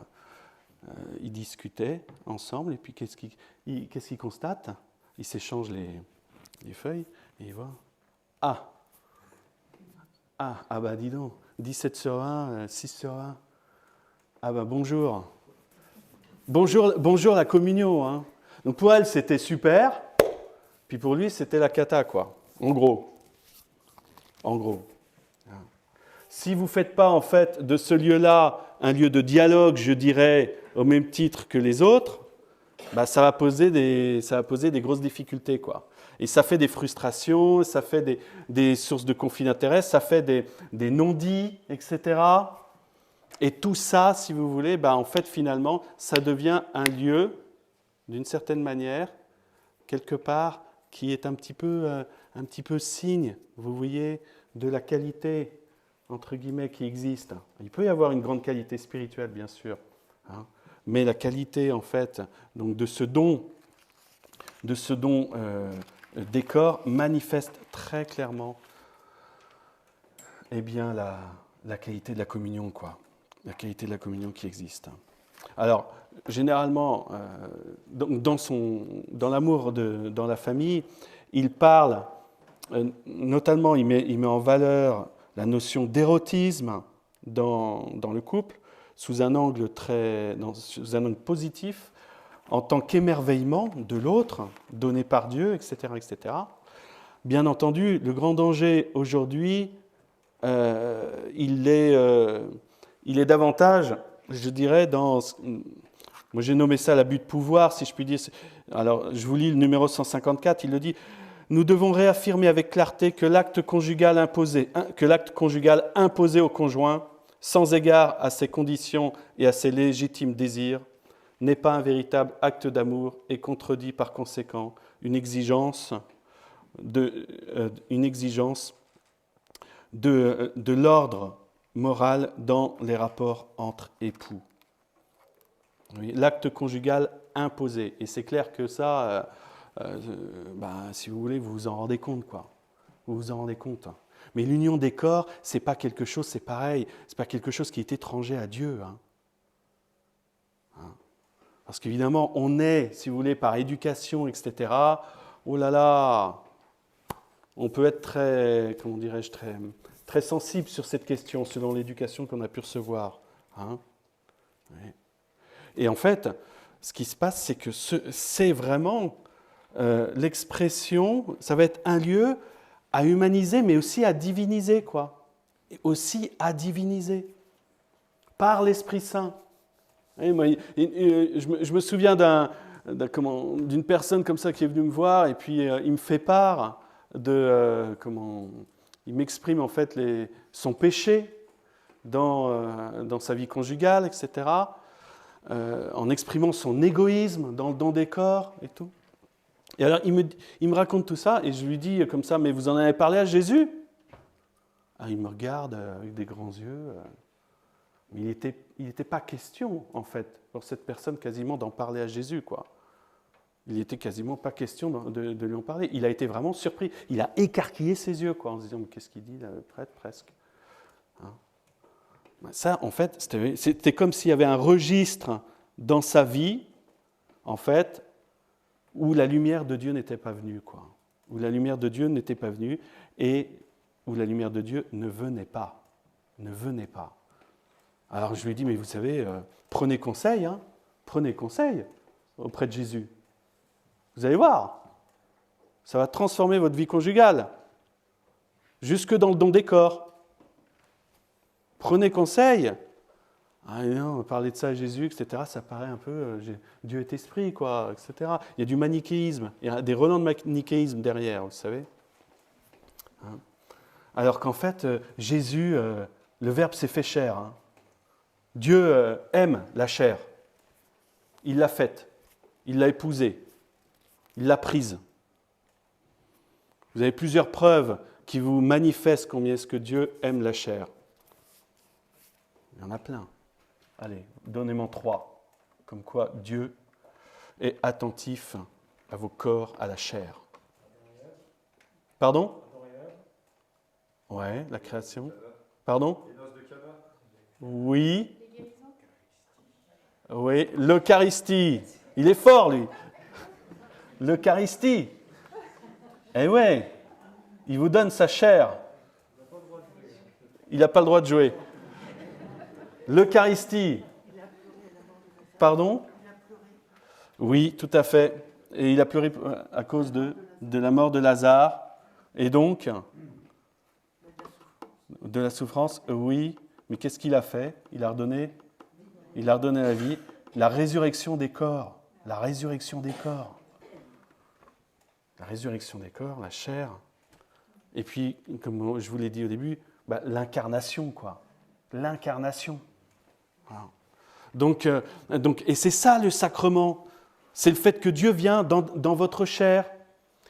ils discutaient ensemble. Et puis, qu'est-ce qu'ils constatent? Ils s'échangent les feuilles. Et ils voient. Ah, bah dis donc, 17 sur 20, 6 sur 20. Ah bah bonjour. Bonjour la communion. Hein. Donc pour elle, c'était super. Puis pour lui, c'était la cata, quoi. En gros. Si vous ne faites pas, en fait, de ce lieu-là un lieu de dialogue, je dirais, au même titre que les autres, bah, ça va poser des grosses difficultés, quoi. Et ça fait des frustrations, ça fait des sources de conflits d'intérêts, ça fait des non-dits, etc. Et tout ça, si vous voulez, bah, en fait, finalement, ça devient un lieu, d'une certaine manière, quelque part, qui est un petit peu signe, vous voyez, de la qualité, entre guillemets, qui existe. Il peut y avoir une grande qualité spirituelle, bien sûr, hein, mais la qualité, en fait, donc de ce don des corps manifeste très clairement eh bien, la qualité de la communion, quoi. La qualité de la communion qui existe. Alors, généralement, dans l'amour dans la famille, il parle, notamment, il met en valeur la notion d'érotisme dans le couple, sous un angle positif, en tant qu'émerveillement de l'autre, donné par Dieu, etc., etc. Bien entendu, le grand danger aujourd'hui, il est davantage, je dirais, moi j'ai nommé ça l'abus de pouvoir, si je puis dire. Alors, je vous lis le numéro 154, il le dit: nous devons réaffirmer avec clarté que l'acte conjugal imposé au conjoint, sans égard à ses conditions et à ses légitimes désirs, n'est pas un véritable acte d'amour et contredit par conséquent une exigence de l'ordre moral dans les rapports entre époux. Oui, l'acte conjugal imposé. Et c'est clair que ça, si vous voulez, vous vous en rendez compte, quoi. Vous vous en rendez compte. Mais l'union des corps, c'est pas quelque chose, c'est pareil, c'est pas quelque chose qui est étranger à Dieu. Parce qu'évidemment, on est, si vous voulez, par éducation, etc. Oh là là, on peut être très sensible sur cette question, selon l'éducation qu'on a pu recevoir. Oui. Et en fait, ce qui se passe, c'est que c'est vraiment l'expression, ça va être un lieu à humaniser, mais aussi à diviniser, quoi. Et aussi à diviniser, par l'Esprit Saint. Et moi, je me souviens d'une personne comme ça qui est venue me voir, et puis il me fait part il m'exprime en fait son péché dans sa vie conjugale, etc., en exprimant son égoïsme dans le don des corps et tout. Et alors il me raconte tout ça, et je lui dis comme ça: mais vous en avez parlé à Jésus? Il me regarde avec des grands yeux. Mais il n'était pas question, en fait, pour cette personne quasiment d'en parler à Jésus, quoi. Il n'était quasiment pas question de lui en parler. Il a été vraiment surpris. Il a écarquillé ses yeux, quoi, en se disant: mais qu'est-ce qu'il dit, là, le prêtre, presque. Ça, en fait, c'était comme s'il y avait un registre dans sa vie, en fait, où la lumière de Dieu n'était pas venue, quoi. Où la lumière de Dieu n'était pas venue, et où la lumière de Dieu ne venait pas. Ne venait pas. Alors je lui ai dit: mais vous savez, prenez conseil, prenez conseil auprès de Jésus. Vous allez voir, ça va transformer votre vie conjugale, jusque dans le don des corps. Prenez conseil. Ah non, parler de ça à Jésus, etc., ça paraît un peu Dieu est esprit, quoi, etc. Il y a du manichéisme, il y a des relents de manichéisme derrière, vous savez. Hein? Alors qu'en fait, Jésus, le Verbe s'est fait chair. Hein. Dieu aime la chair. Il l'a faite, il l'a épousée, il l'a prise. Vous avez plusieurs preuves qui vous manifestent combien est-ce que Dieu aime la chair. Il y en a plein. Allez, donnez-moi 3. Comme quoi Dieu est attentif à vos corps, à la chair. Pardon ? Ouais, la création. Pardon ? Oui. Oui, l'Eucharistie. Il est fort, lui. L'Eucharistie. Eh ouais, il vous donne sa chair. Il n'a pas le droit de jouer. L'Eucharistie. Pardon ? Oui, tout à fait. Et il a pleuré à cause de la mort de Lazare. Et donc, de la souffrance, oui. Mais qu'est-ce qu'il a fait ? Il a redonné la vie. La résurrection des corps. La résurrection des corps. La résurrection des corps, la chair. Et puis, comme je vous l'ai dit au début, l'incarnation, quoi. L'incarnation. Voilà. Donc, et c'est ça le sacrement. C'est le fait que Dieu vient dans votre chair.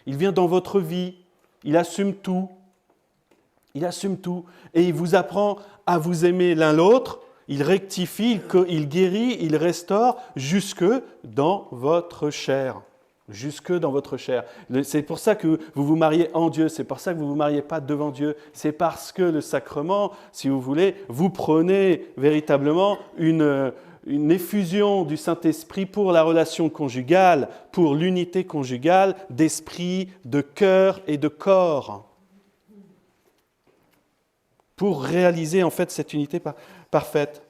Il vient dans votre vie. Il assume tout. Il assume tout. Et il vous apprend à vous aimer l'un l'autre. Il rectifie, il guérit, il restaure jusque dans votre chair. Jusque dans votre chair. C'est pour ça que vous vous mariez en Dieu, c'est pour ça que vous ne vous mariez pas devant Dieu. C'est parce que le sacrement, si vous voulez, vous prenez véritablement une effusion du Saint-Esprit pour la relation conjugale, pour l'unité conjugale d'esprit, de cœur et de corps. Pour réaliser en fait cette unité parfaite.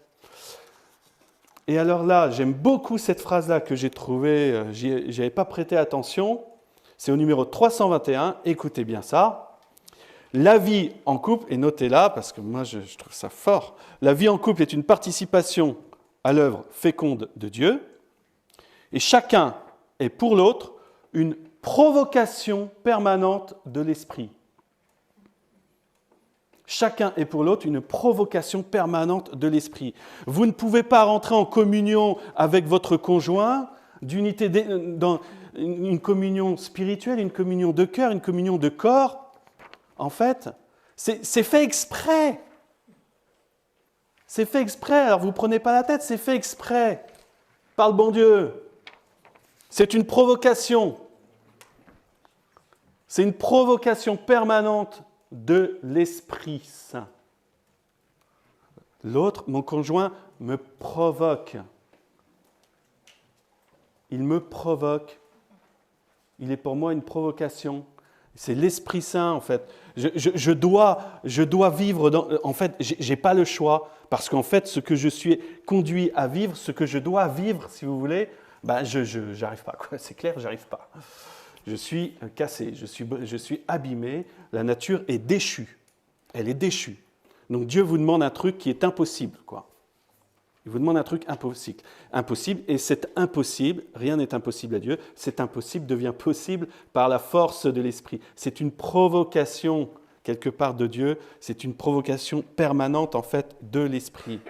Et alors là, j'aime beaucoup cette phrase-là que j'ai trouvée, j'y avais pas prêté attention, c'est au numéro 321, écoutez bien ça. La vie en couple, et notez-la parce que moi je trouve ça fort, la vie en couple est une participation à l'œuvre féconde de Dieu, et chacun est pour l'autre une provocation permanente de l'esprit. Chacun est pour l'autre une provocation permanente de l'esprit. Vous ne pouvez pas rentrer en communion avec votre conjoint, dans une communion spirituelle, une communion de cœur, une communion de corps. En fait, c'est fait exprès. C'est fait exprès, alors vous ne prenez pas la tête, c'est fait exprès. Par le bon Dieu. C'est une provocation. C'est une provocation permanente de l'Esprit Saint. L'autre, mon conjoint, me provoque. Il me provoque. Il est pour moi une provocation. C'est l'Esprit Saint, en fait. Je dois vivre dans... En fait, je n'ai pas le choix, parce qu'en fait, ce que je suis conduit à vivre, ce que je dois vivre, si vous voulez, je n'arrive pas. Quoi. C'est clair, je n'arrive pas. Je suis cassé, je suis abîmé, la nature est déchue. Elle est déchue. Donc Dieu vous demande un truc qui est impossible, quoi. Il vous demande un truc impossible. Impossible, et cet impossible, rien n'est impossible à Dieu, cet impossible devient possible par la force de l'Esprit. C'est une provocation, quelque part, de Dieu, c'est une provocation permanente, en fait, de l'Esprit.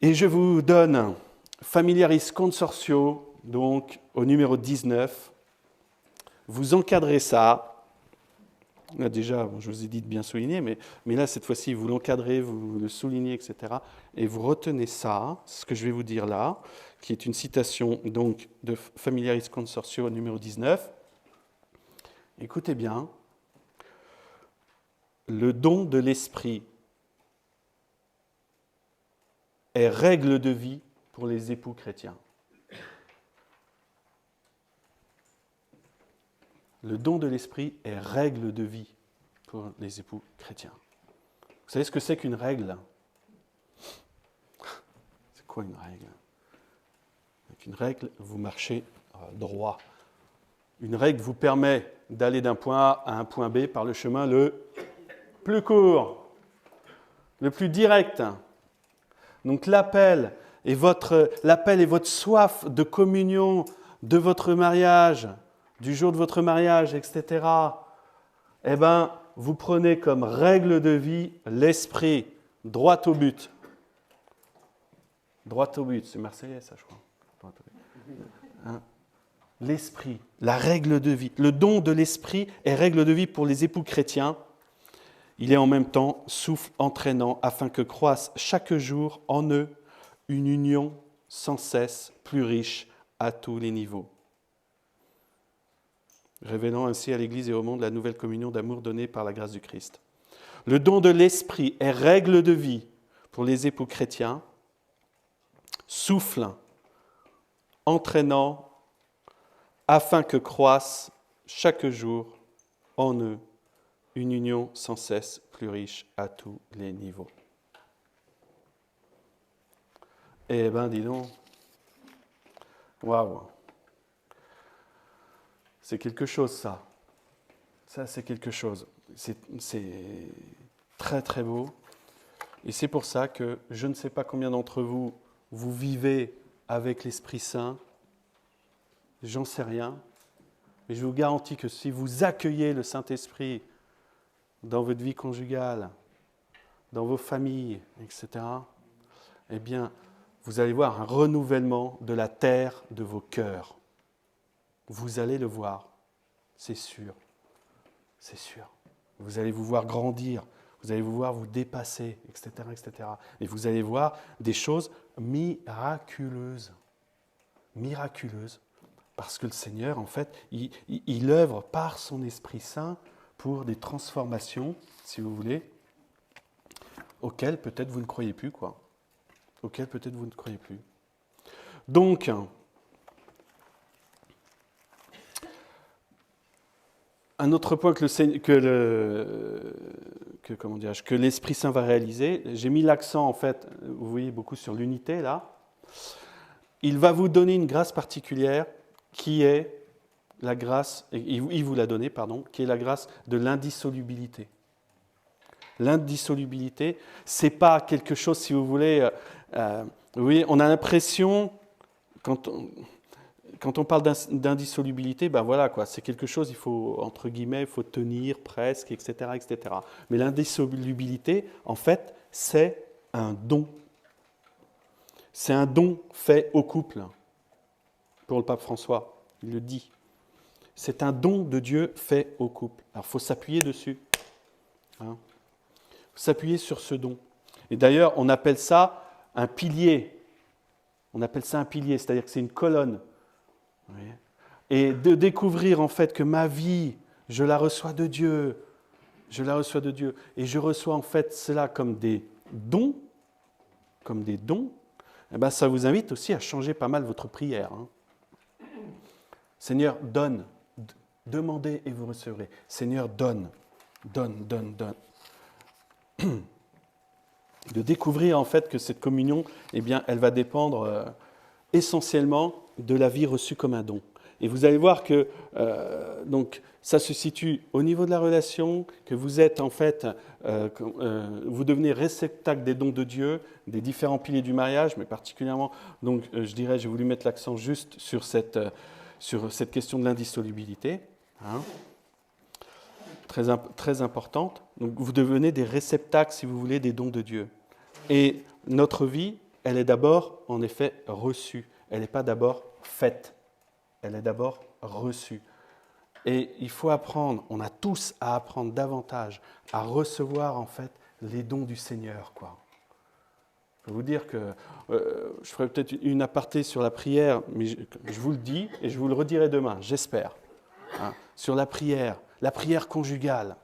Et je vous donne Familiaris Consortio, donc au numéro 19, vous encadrez ça. Là, déjà, je vous ai dit de bien souligner, mais là, cette fois-ci, vous l'encadrez, vous le soulignez, etc. Et vous retenez ça, ce que je vais vous dire là, qui est une citation donc, de Familiaris Consortio numéro 19. Écoutez bien. Le don de l'esprit est règle de vie pour les époux chrétiens. Le don de l'esprit est règle de vie pour les époux chrétiens. Vous savez ce que c'est qu'une règle ? C'est quoi une règle ? Avec une règle, vous marchez droit. Une règle vous permet d'aller d'un point A à un point B par le chemin le plus court, le plus direct. Donc l'appel et votre soif de communion de votre mariage, du jour de votre mariage, etc., eh bien, vous prenez comme règle de vie l'esprit, droit au but. Droit au but, c'est marseillais ça, je crois. Droit au but. Hein? L'esprit, la règle de vie. Le don de l'esprit est règle de vie pour les époux chrétiens. Il est en même temps souffle entraînant afin que croisse chaque jour en eux une union sans cesse plus riche à tous les niveaux. Révélant ainsi à l'Église et au monde la nouvelle communion d'amour donnée par la grâce du Christ. Le don de l'esprit est règle de vie pour les époux chrétiens, souffle entraînant afin que croisse chaque jour en eux une union sans cesse plus riche à tous les niveaux. Eh bien, dis donc, waouh, c'est quelque chose ça. Ça, c'est quelque chose. C'est très très beau. Et c'est pour ça que je ne sais pas combien d'entre vous, vous vivez avec l'Esprit Saint. J'en sais rien. Mais je vous garantis que si vous accueillez le Saint-Esprit dans votre vie conjugale, dans vos familles, etc., eh bien, vous allez voir un renouvellement de la terre de vos cœurs. Vous allez le voir, c'est sûr. C'est sûr. Vous allez vous voir grandir, vous allez vous voir vous dépasser, etc., etc. Et vous allez voir des choses miraculeuses. Miraculeuses. Parce que le Seigneur, en fait, il œuvre par son Esprit Saint pour des transformations, si vous voulez, auxquelles peut-être vous ne croyez plus, quoi. Auxquelles peut-être vous ne croyez plus. Donc, un autre point que l'Esprit Saint va réaliser, j'ai mis l'accent, en fait, vous voyez beaucoup sur l'unité, là. Il va vous donner une grâce particulière qui est la grâce, il vous l'a donnée, pardon, qui est la grâce de l'indissolubilité. L'indissolubilité, c'est pas quelque chose, si vous voulez, vous voyez, on a l'impression, quand on parle d'indissolubilité, ben voilà, quoi, c'est quelque chose, il faut, entre guillemets, il faut tenir presque, etc., etc. Mais l'indissolubilité, en fait, c'est un don. C'est un don fait au couple. Pour le pape François, il le dit. C'est un don de Dieu fait au couple. Alors, il faut s'appuyer dessus. Hein, s'appuyer sur ce don. Et d'ailleurs, on appelle ça un pilier. On appelle ça un pilier, c'est-à-dire que c'est une colonne. Vous voyez ? Et de découvrir en fait que ma vie, je la reçois de Dieu. Je la reçois de Dieu. Et je reçois en fait cela comme des dons. Comme des dons. Eh bien, ça vous invite aussi à changer pas mal votre prière. Hein. Seigneur, donne. Demandez et vous recevrez. Seigneur, donne. Donne, donne, donne. De découvrir en fait que cette communion, eh bien, elle va dépendre essentiellement de la vie reçue comme un don. Et vous allez voir que donc, ça se situe au niveau de la relation, que vous êtes en fait, vous devenez réceptacle des dons de Dieu, des différents piliers du mariage, mais particulièrement, donc, je dirais, j'ai voulu mettre l'accent juste sur cette question de l'indissolubilité, hein, très importante. Donc vous devenez des réceptacles, si vous voulez, des dons de Dieu. Et notre vie, elle est d'abord, en effet, reçue. Elle n'est pas d'abord faite. Elle est d'abord reçue. Et il faut apprendre, on a tous à apprendre davantage à recevoir, en fait, les dons du Seigneur, quoi. Je peux vous dire que je ferai peut-être une aparté sur la prière, mais je vous le dis et je vous le redirai demain, j'espère. Hein, sur la prière conjugale,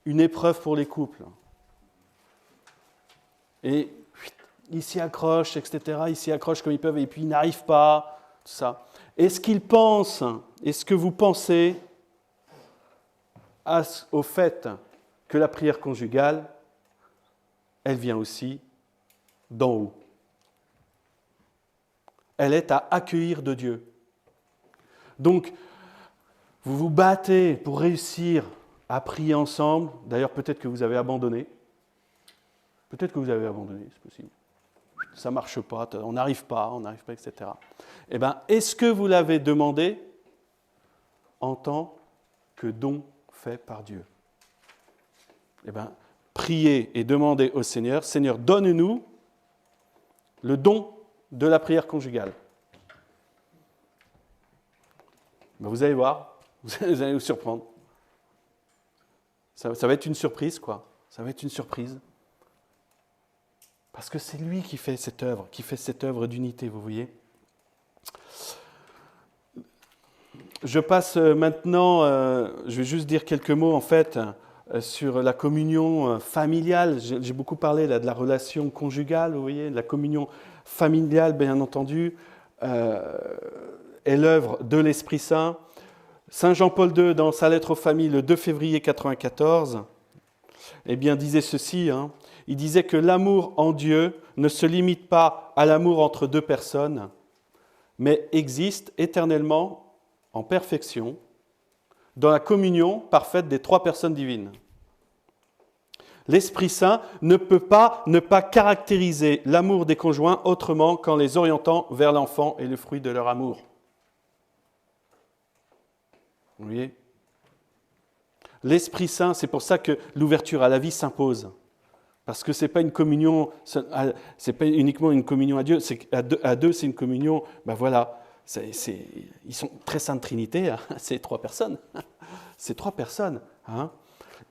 une épreuve pour les couples. Et ils s'y accrochent, etc. Ils s'y accrochent comme ils peuvent et puis ils n'arrivent pas, tout ça. Est-ce qu'ils pensent, est-ce que vous pensez au fait que la prière conjugale, elle vient aussi d'en haut. elle est à accueillir de Dieu. Donc, vous vous battez pour réussir à prier ensemble. D'ailleurs, peut-être que vous avez abandonné. Peut-être que vous avez abandonné, c'est possible. Ça ne marche pas, on n'arrive pas, etc. Eh bien, est-ce que vous l'avez demandé en tant que don fait par Dieu? Eh bien, priez et demandez au Seigneur, Seigneur, donne-nous le don de la prière conjugale. Ben, vous allez voir, vous allez vous surprendre. Ça va être une surprise, quoi. Ça va être une surprise. Parce que c'est lui qui fait cette œuvre d'unité, vous voyez. Je passe maintenant, je vais juste dire quelques mots en fait sur la communion familiale. J'ai beaucoup parlé là, de la relation conjugale, vous voyez, de la communion familiale, bien entendu, est l'œuvre de l'Esprit Saint. Saint Jean-Paul II, dans sa lettre aux familles, le 2 février 1994, eh bien, disait ceci, il disait que l'amour en Dieu ne se limite pas à l'amour entre deux personnes, mais existe éternellement en perfection dans la communion parfaite des trois personnes divines. L'Esprit Saint ne peut pas ne pas caractériser l'amour des conjoints autrement qu'en les orientant vers l'enfant et le fruit de leur amour. Vous voyez ? L'Esprit Saint, c'est pour ça que l'ouverture à la vie s'impose. Parce que ce n'est pas une communion, c'est pas uniquement une communion à Dieu, c'est à deux, c'est une communion, ben voilà, ils sont très sainte Trinité, hein, c'est trois personnes. C'est trois personnes. Hein,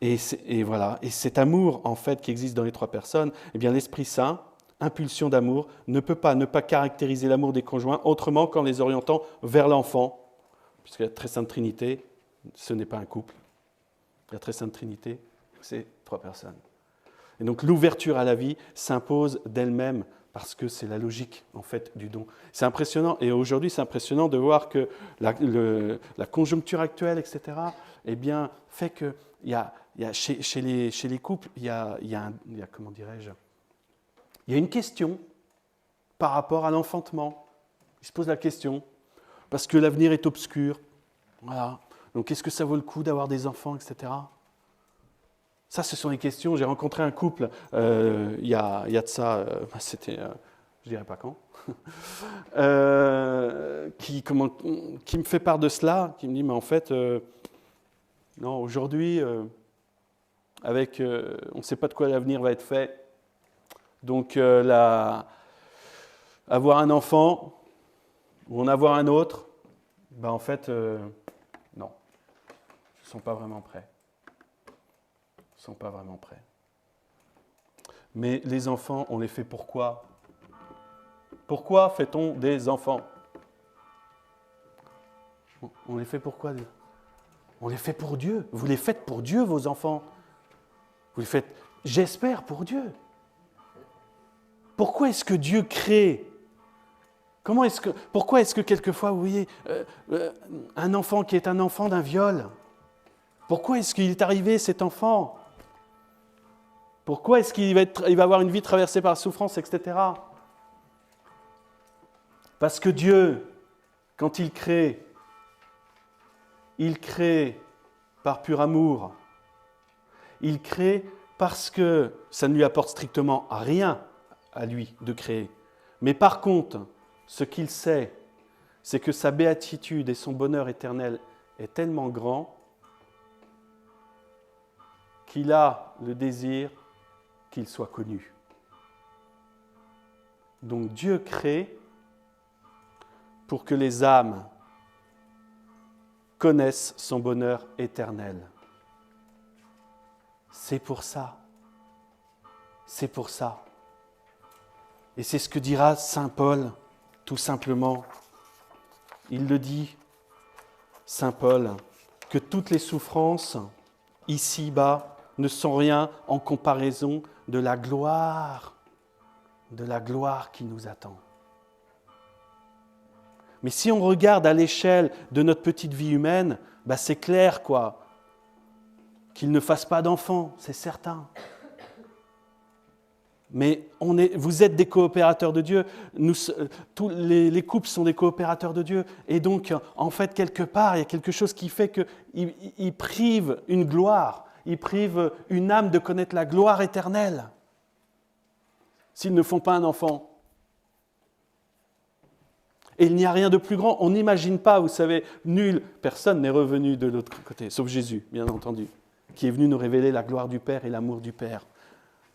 et voilà, et cet amour en fait qui existe dans les trois personnes, eh bien l'Esprit Saint, impulsion d'amour, ne peut pas ne pas caractériser l'amour des conjoints autrement qu'en les orientant vers l'enfant. Puisque la très sainte Trinité, ce n'est pas un couple. La très sainte Trinité, c'est trois personnes. Et donc l'ouverture à la vie s'impose d'elle-même parce que c'est la logique en fait du don. C'est impressionnant, et aujourd'hui c'est impressionnant de voir que la conjoncture actuelle, etc., eh bien, fait que chez les couples, il y a comment dirais-je, il y a une question par rapport à l'enfantement. Ils se posent la question, parce que l'avenir est obscur. Voilà. Donc est-ce que ça vaut le coup d'avoir des enfants, etc. Ça, ce sont les questions. J'ai rencontré un couple il y a de ça, c'était, je ne dirais pas quand, qui me fait part de cela, qui me dit, mais en fait, non, aujourd'hui, on ne sait pas de quoi l'avenir va être fait. Donc, avoir un enfant ou en avoir un autre, ben en fait, non, ils ne sont pas vraiment prêts. Ils ne sont pas vraiment prêts. Mais les enfants, on les fait pourquoi ? Pourquoi fait-on des enfants ? On les fait pourquoi ? On les fait pour Dieu. Vous les faites pour Dieu, vos enfants. Vous les faites, j'espère, pour Dieu. Pourquoi est-ce que Dieu crée ? Pourquoi est-ce que quelquefois, vous voyez, un enfant qui est un enfant d'un viol, pourquoi est-ce qu'il est arrivé cet enfant ? Pourquoi est-ce qu'il va avoir une vie traversée par la souffrance, etc. Parce que Dieu, quand il crée par pur amour. Il crée parce que ça ne lui apporte strictement rien à lui de créer. Mais par contre, ce qu'il sait, c'est que sa béatitude et son bonheur éternel est tellement grand qu'il a le désir qu'il soit connu. Donc Dieu crée pour que les âmes connaissent son bonheur éternel. C'est pour ça. C'est pour ça. Et c'est ce que dira saint Paul, tout simplement. Il le dit, saint Paul, que toutes les souffrances ici-bas ne sont rien en comparaison de la gloire qui nous attend. Mais si on regarde à l'échelle de notre petite vie humaine, c'est clair qu'il ne fasse pas d'enfants, c'est certain. Mais vous êtes des coopérateurs de Dieu. Tous les couples sont des coopérateurs de Dieu. Et donc, en fait, quelque part, il y a quelque chose qui fait qu'ils privent une gloire, ils privent une âme de connaître la gloire éternelle s'ils ne font pas un enfant. Et il n'y a rien de plus grand. On n'imagine pas, vous savez, personne n'est revenu de l'autre côté, sauf Jésus, bien entendu, qui est venu nous révéler la gloire du Père et l'amour du Père.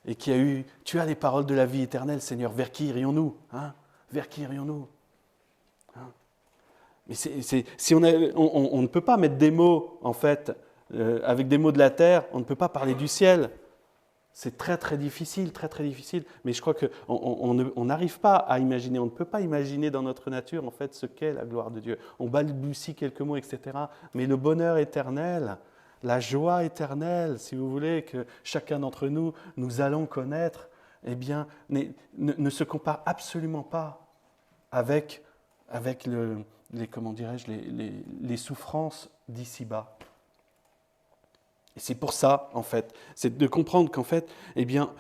Et qui a eu, tu as les paroles de la vie éternelle, Seigneur, vers qui irions-nous, hein? Vers qui irions-nous, hein? Mais si on ne peut pas mettre des mots, en fait, avec des mots de la terre, on ne peut pas parler du ciel. C'est très très difficile, très très difficile. Mais je crois qu'on n'arrive pas à imaginer, on ne peut pas imaginer dans notre nature, en fait, ce qu'est la gloire de Dieu. On balbutie quelques mots, etc. Mais le bonheur éternel, la joie éternelle, si vous voulez, que chacun d'entre nous, nous allons connaître, eh bien, ne se compare absolument pas avec les souffrances d'ici-bas. Et c'est pour ça, en fait, c'est de comprendre qu'en fait, eh bien,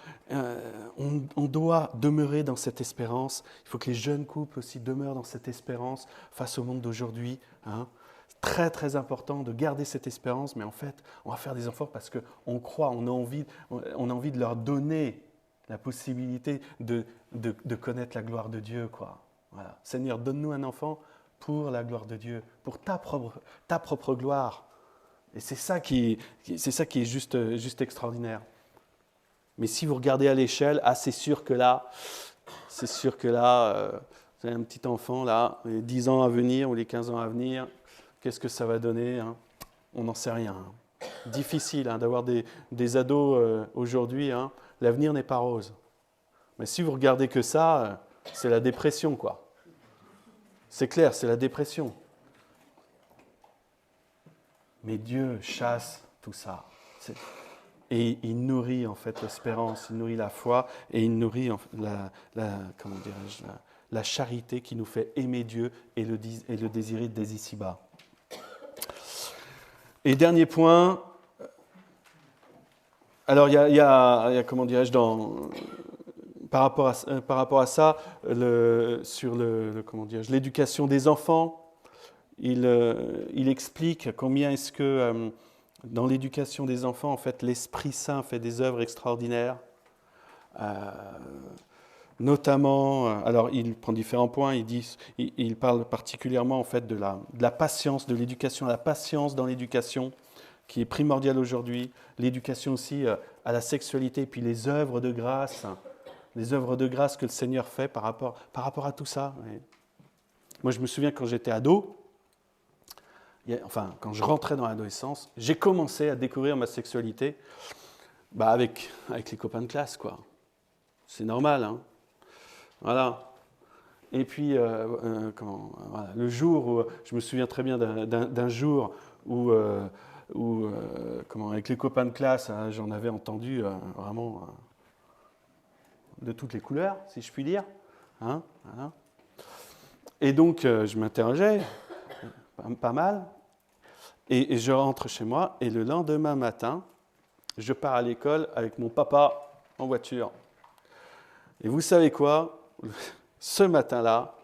on doit demeurer dans cette espérance. Il faut que les jeunes couples aussi demeurent dans cette espérance face au monde d'aujourd'hui, hein. Très très important de garder cette espérance, mais en fait, on va faire des enfants parce qu'on croit, on a envie de leur donner la possibilité de connaître la gloire de Dieu, quoi. Voilà. Seigneur, donne-nous un enfant pour la gloire de Dieu, pour ta propre gloire. Et c'est ça qui est juste extraordinaire. Mais si vous regardez à l'échelle, c'est sûr que là, vous avez un petit enfant là, les 10 ans à venir ou les 15 ans à venir. Qu'est-ce que ça va donner, hein? On n'en sait rien. Difficile, hein, d'avoir des ados aujourd'hui. Hein. L'avenir n'est pas rose. Mais si vous regardez que ça, c'est la dépression, quoi. C'est clair, c'est la dépression. Mais Dieu chasse tout ça. Et il nourrit en fait l'espérance, il nourrit la foi et il nourrit la charité qui nous fait aimer Dieu et le désirer dès ici-bas. Et dernier point, alors il y a comment dirais-je, par rapport à ça, sur l'éducation des enfants, il explique combien est-ce que dans l'éducation des enfants, en fait, l'Esprit Saint fait des œuvres extraordinaires. Notamment, alors il prend différents points, il parle particulièrement en fait de la patience, de l'éducation à la patience dans l'éducation, qui est primordiale aujourd'hui, l'éducation aussi à la sexualité, et puis les œuvres de grâce que le Seigneur fait par rapport à tout ça. Et moi je me souviens quand j'étais ado, quand je rentrais dans l'adolescence, j'ai commencé à découvrir ma sexualité avec les copains de classe, quoi. C'est normal, hein. Voilà. Et puis, le jour où, je me souviens très bien d'un jour où avec les copains de classe, hein, j'en avais entendu vraiment de toutes les couleurs, si je puis dire. Hein, voilà. Et donc, je m'interrogeais, pas mal, et je rentre chez moi, et le lendemain matin, je pars à l'école avec mon papa en voiture. Et vous savez quoi ? Ce matin-là,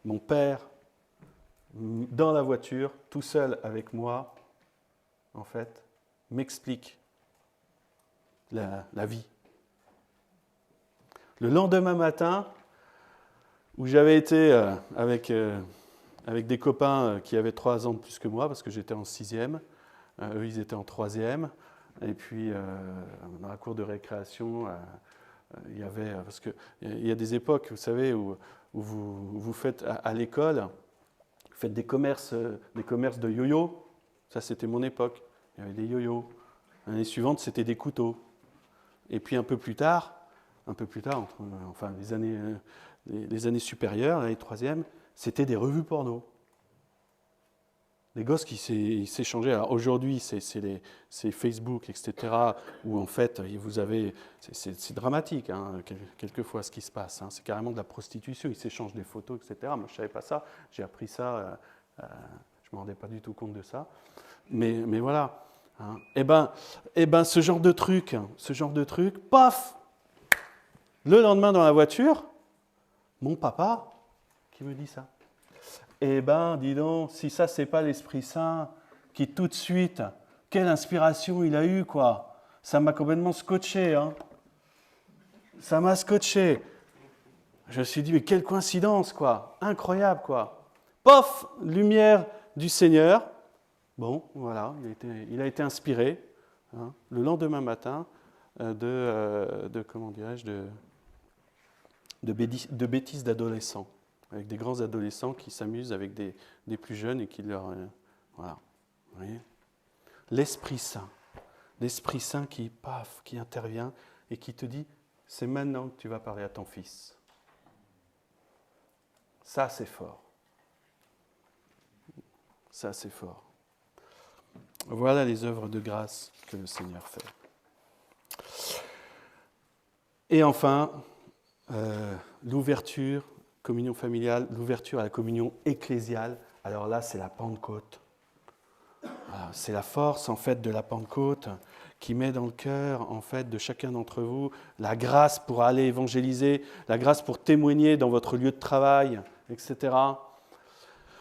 mon père, dans la voiture, tout seul avec moi, en fait, m'explique la vie. Le lendemain matin, où j'avais été avec des copains qui avaient 3 ans de plus que moi, parce que j'étais en 6e, eux ils étaient en 3e, et puis dans la cour de récréation, il y avait, parce qu'il y a des époques, vous savez, où vous faites à l'école, vous faites des commerces de yo-yo. Ça, c'était mon époque. Il y avait des yo-yo. L'année suivante, c'était des couteaux. Et puis un peu plus tard, les années supérieures, l'année 3e, c'était des revues porno. Les gosses qui s'échangeaient. Alors aujourd'hui, c'est Facebook, etc., où en fait, vous avez... C'est dramatique, hein, quelquefois, ce qui se passe. Hein, c'est carrément de la prostitution. Ils s'échangent des photos, etc. Moi, je ne savais pas ça. J'ai appris ça. Je ne me rendais pas du tout compte de ça. Mais voilà. Hein. Eh ben, ce genre de truc, paf, Le lendemain dans la voiture, mon papa qui me dit ça. Eh ben, dis donc, si ça, c'est pas l'Esprit Saint qui tout de suite, quelle inspiration il a eu, quoi. Ça m'a complètement scotché, hein. Ça m'a scotché. Je me suis dit, mais quelle coïncidence, quoi. Incroyable, quoi. Pof, lumière du Seigneur. Bon, voilà, il a été inspiré, hein, le lendemain matin comment dirais-je, de bêtises d'adolescents, avec des grands adolescents qui s'amusent avec des plus jeunes et qui leur... voilà, vous voyez. L'Esprit Saint qui intervient et qui te dit, c'est maintenant que tu vas parler à ton fils. Ça, c'est fort. Ça, c'est fort. Voilà les œuvres de grâce que le Seigneur fait. Et enfin, l'ouverture, communion familiale, l'ouverture à la communion ecclésiale. Alors là, c'est la Pentecôte. Voilà, c'est la force, en fait, de la Pentecôte qui met dans le cœur, en fait, de chacun d'entre vous la grâce pour aller évangéliser, la grâce pour témoigner dans votre lieu de travail, etc.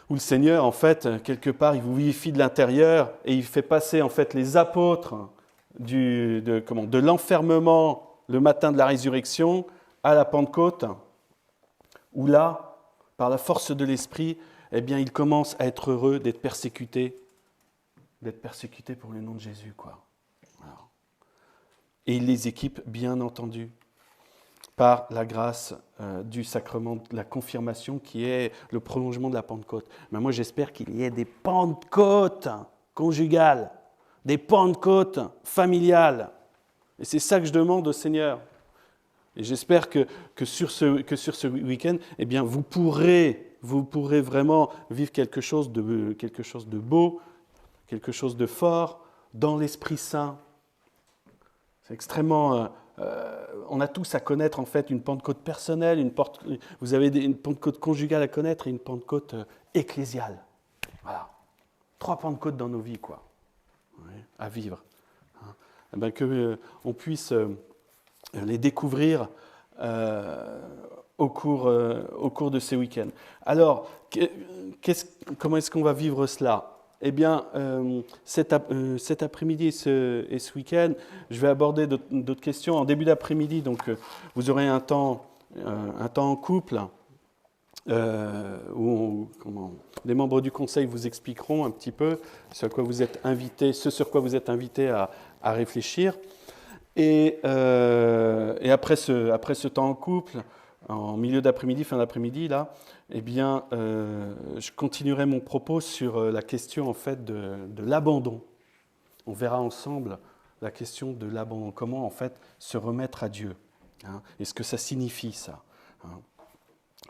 Où le Seigneur, en fait, quelque part, il vous vivifie de l'intérieur et il fait passer, en fait, les apôtres de l'enfermement le matin de la résurrection à la Pentecôte, où là, par la force de l'Esprit, eh bien, ils commencent à être heureux d'être persécutés pour le nom de Jésus, quoi. Voilà. Et il les équipe, bien entendu, par la grâce du sacrement de la confirmation qui est le prolongement de la Pentecôte. Mais moi, j'espère qu'il y ait des Pentecôtes conjugales, des Pentecôtes familiales. Et c'est ça que je demande au Seigneur. Et j'espère que sur ce week-end, eh bien, vous pourrez vraiment vivre quelque chose de beau, quelque chose de fort dans l'Esprit Saint. C'est extrêmement... on a tous à connaître en fait une Pentecôte personnelle, vous avez une Pentecôte conjugale à connaître et une Pentecôte ecclésiale. Voilà. 3 Pentecôtes dans nos vies, quoi, à vivre. Eh bien, qu'on puisse les découvrir au cours de ces week-ends. Alors, comment est-ce qu'on va vivre cela ? Eh bien, cet après-midi et ce week-end, je vais aborder d'autres questions. En début d'après-midi, donc, vous aurez un temps en couple où les membres du conseil vous expliqueront un petit peu ce sur quoi vous êtes invités à réfléchir. Et après ce temps en couple, en milieu d'après-midi, fin d'après-midi, là, eh bien, je continuerai mon propos sur la question en fait de l'abandon. On verra ensemble la question de l'abandon, comment en fait se remettre à Dieu, hein, et ce que ça signifie ça, hein,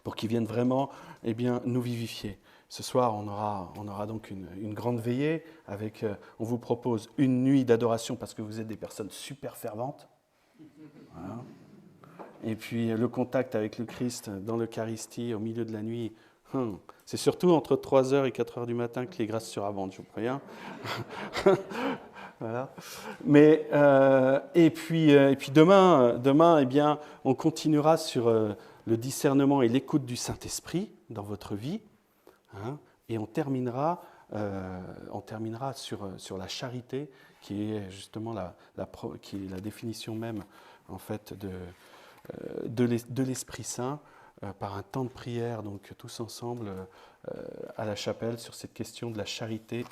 pour qu'il vienne vraiment, eh bien, nous vivifier. Ce soir, on aura donc une grande veillée avec, on vous propose une nuit d'adoration parce que vous êtes des personnes super ferventes. Voilà. Et puis le contact avec le Christ dans l'Eucharistie au milieu de la nuit, c'est surtout entre 3h et 4h du matin que les grâces surabondent, je vous préviens. Voilà. Mais, et puis demain, eh bien, on continuera sur le discernement et l'écoute du Saint-Esprit dans votre vie. Hein, et on terminera sur la charité, qui est justement qui est la définition même en fait de l'Esprit Saint, par un temps de prière, donc tous ensemble à la chapelle, sur cette question de la charité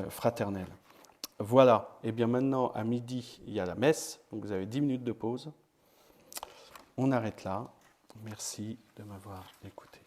fraternelle. Voilà, et bien maintenant à midi, il y a la messe, donc vous avez 10 minutes de pause. On arrête là. Merci de m'avoir écouté.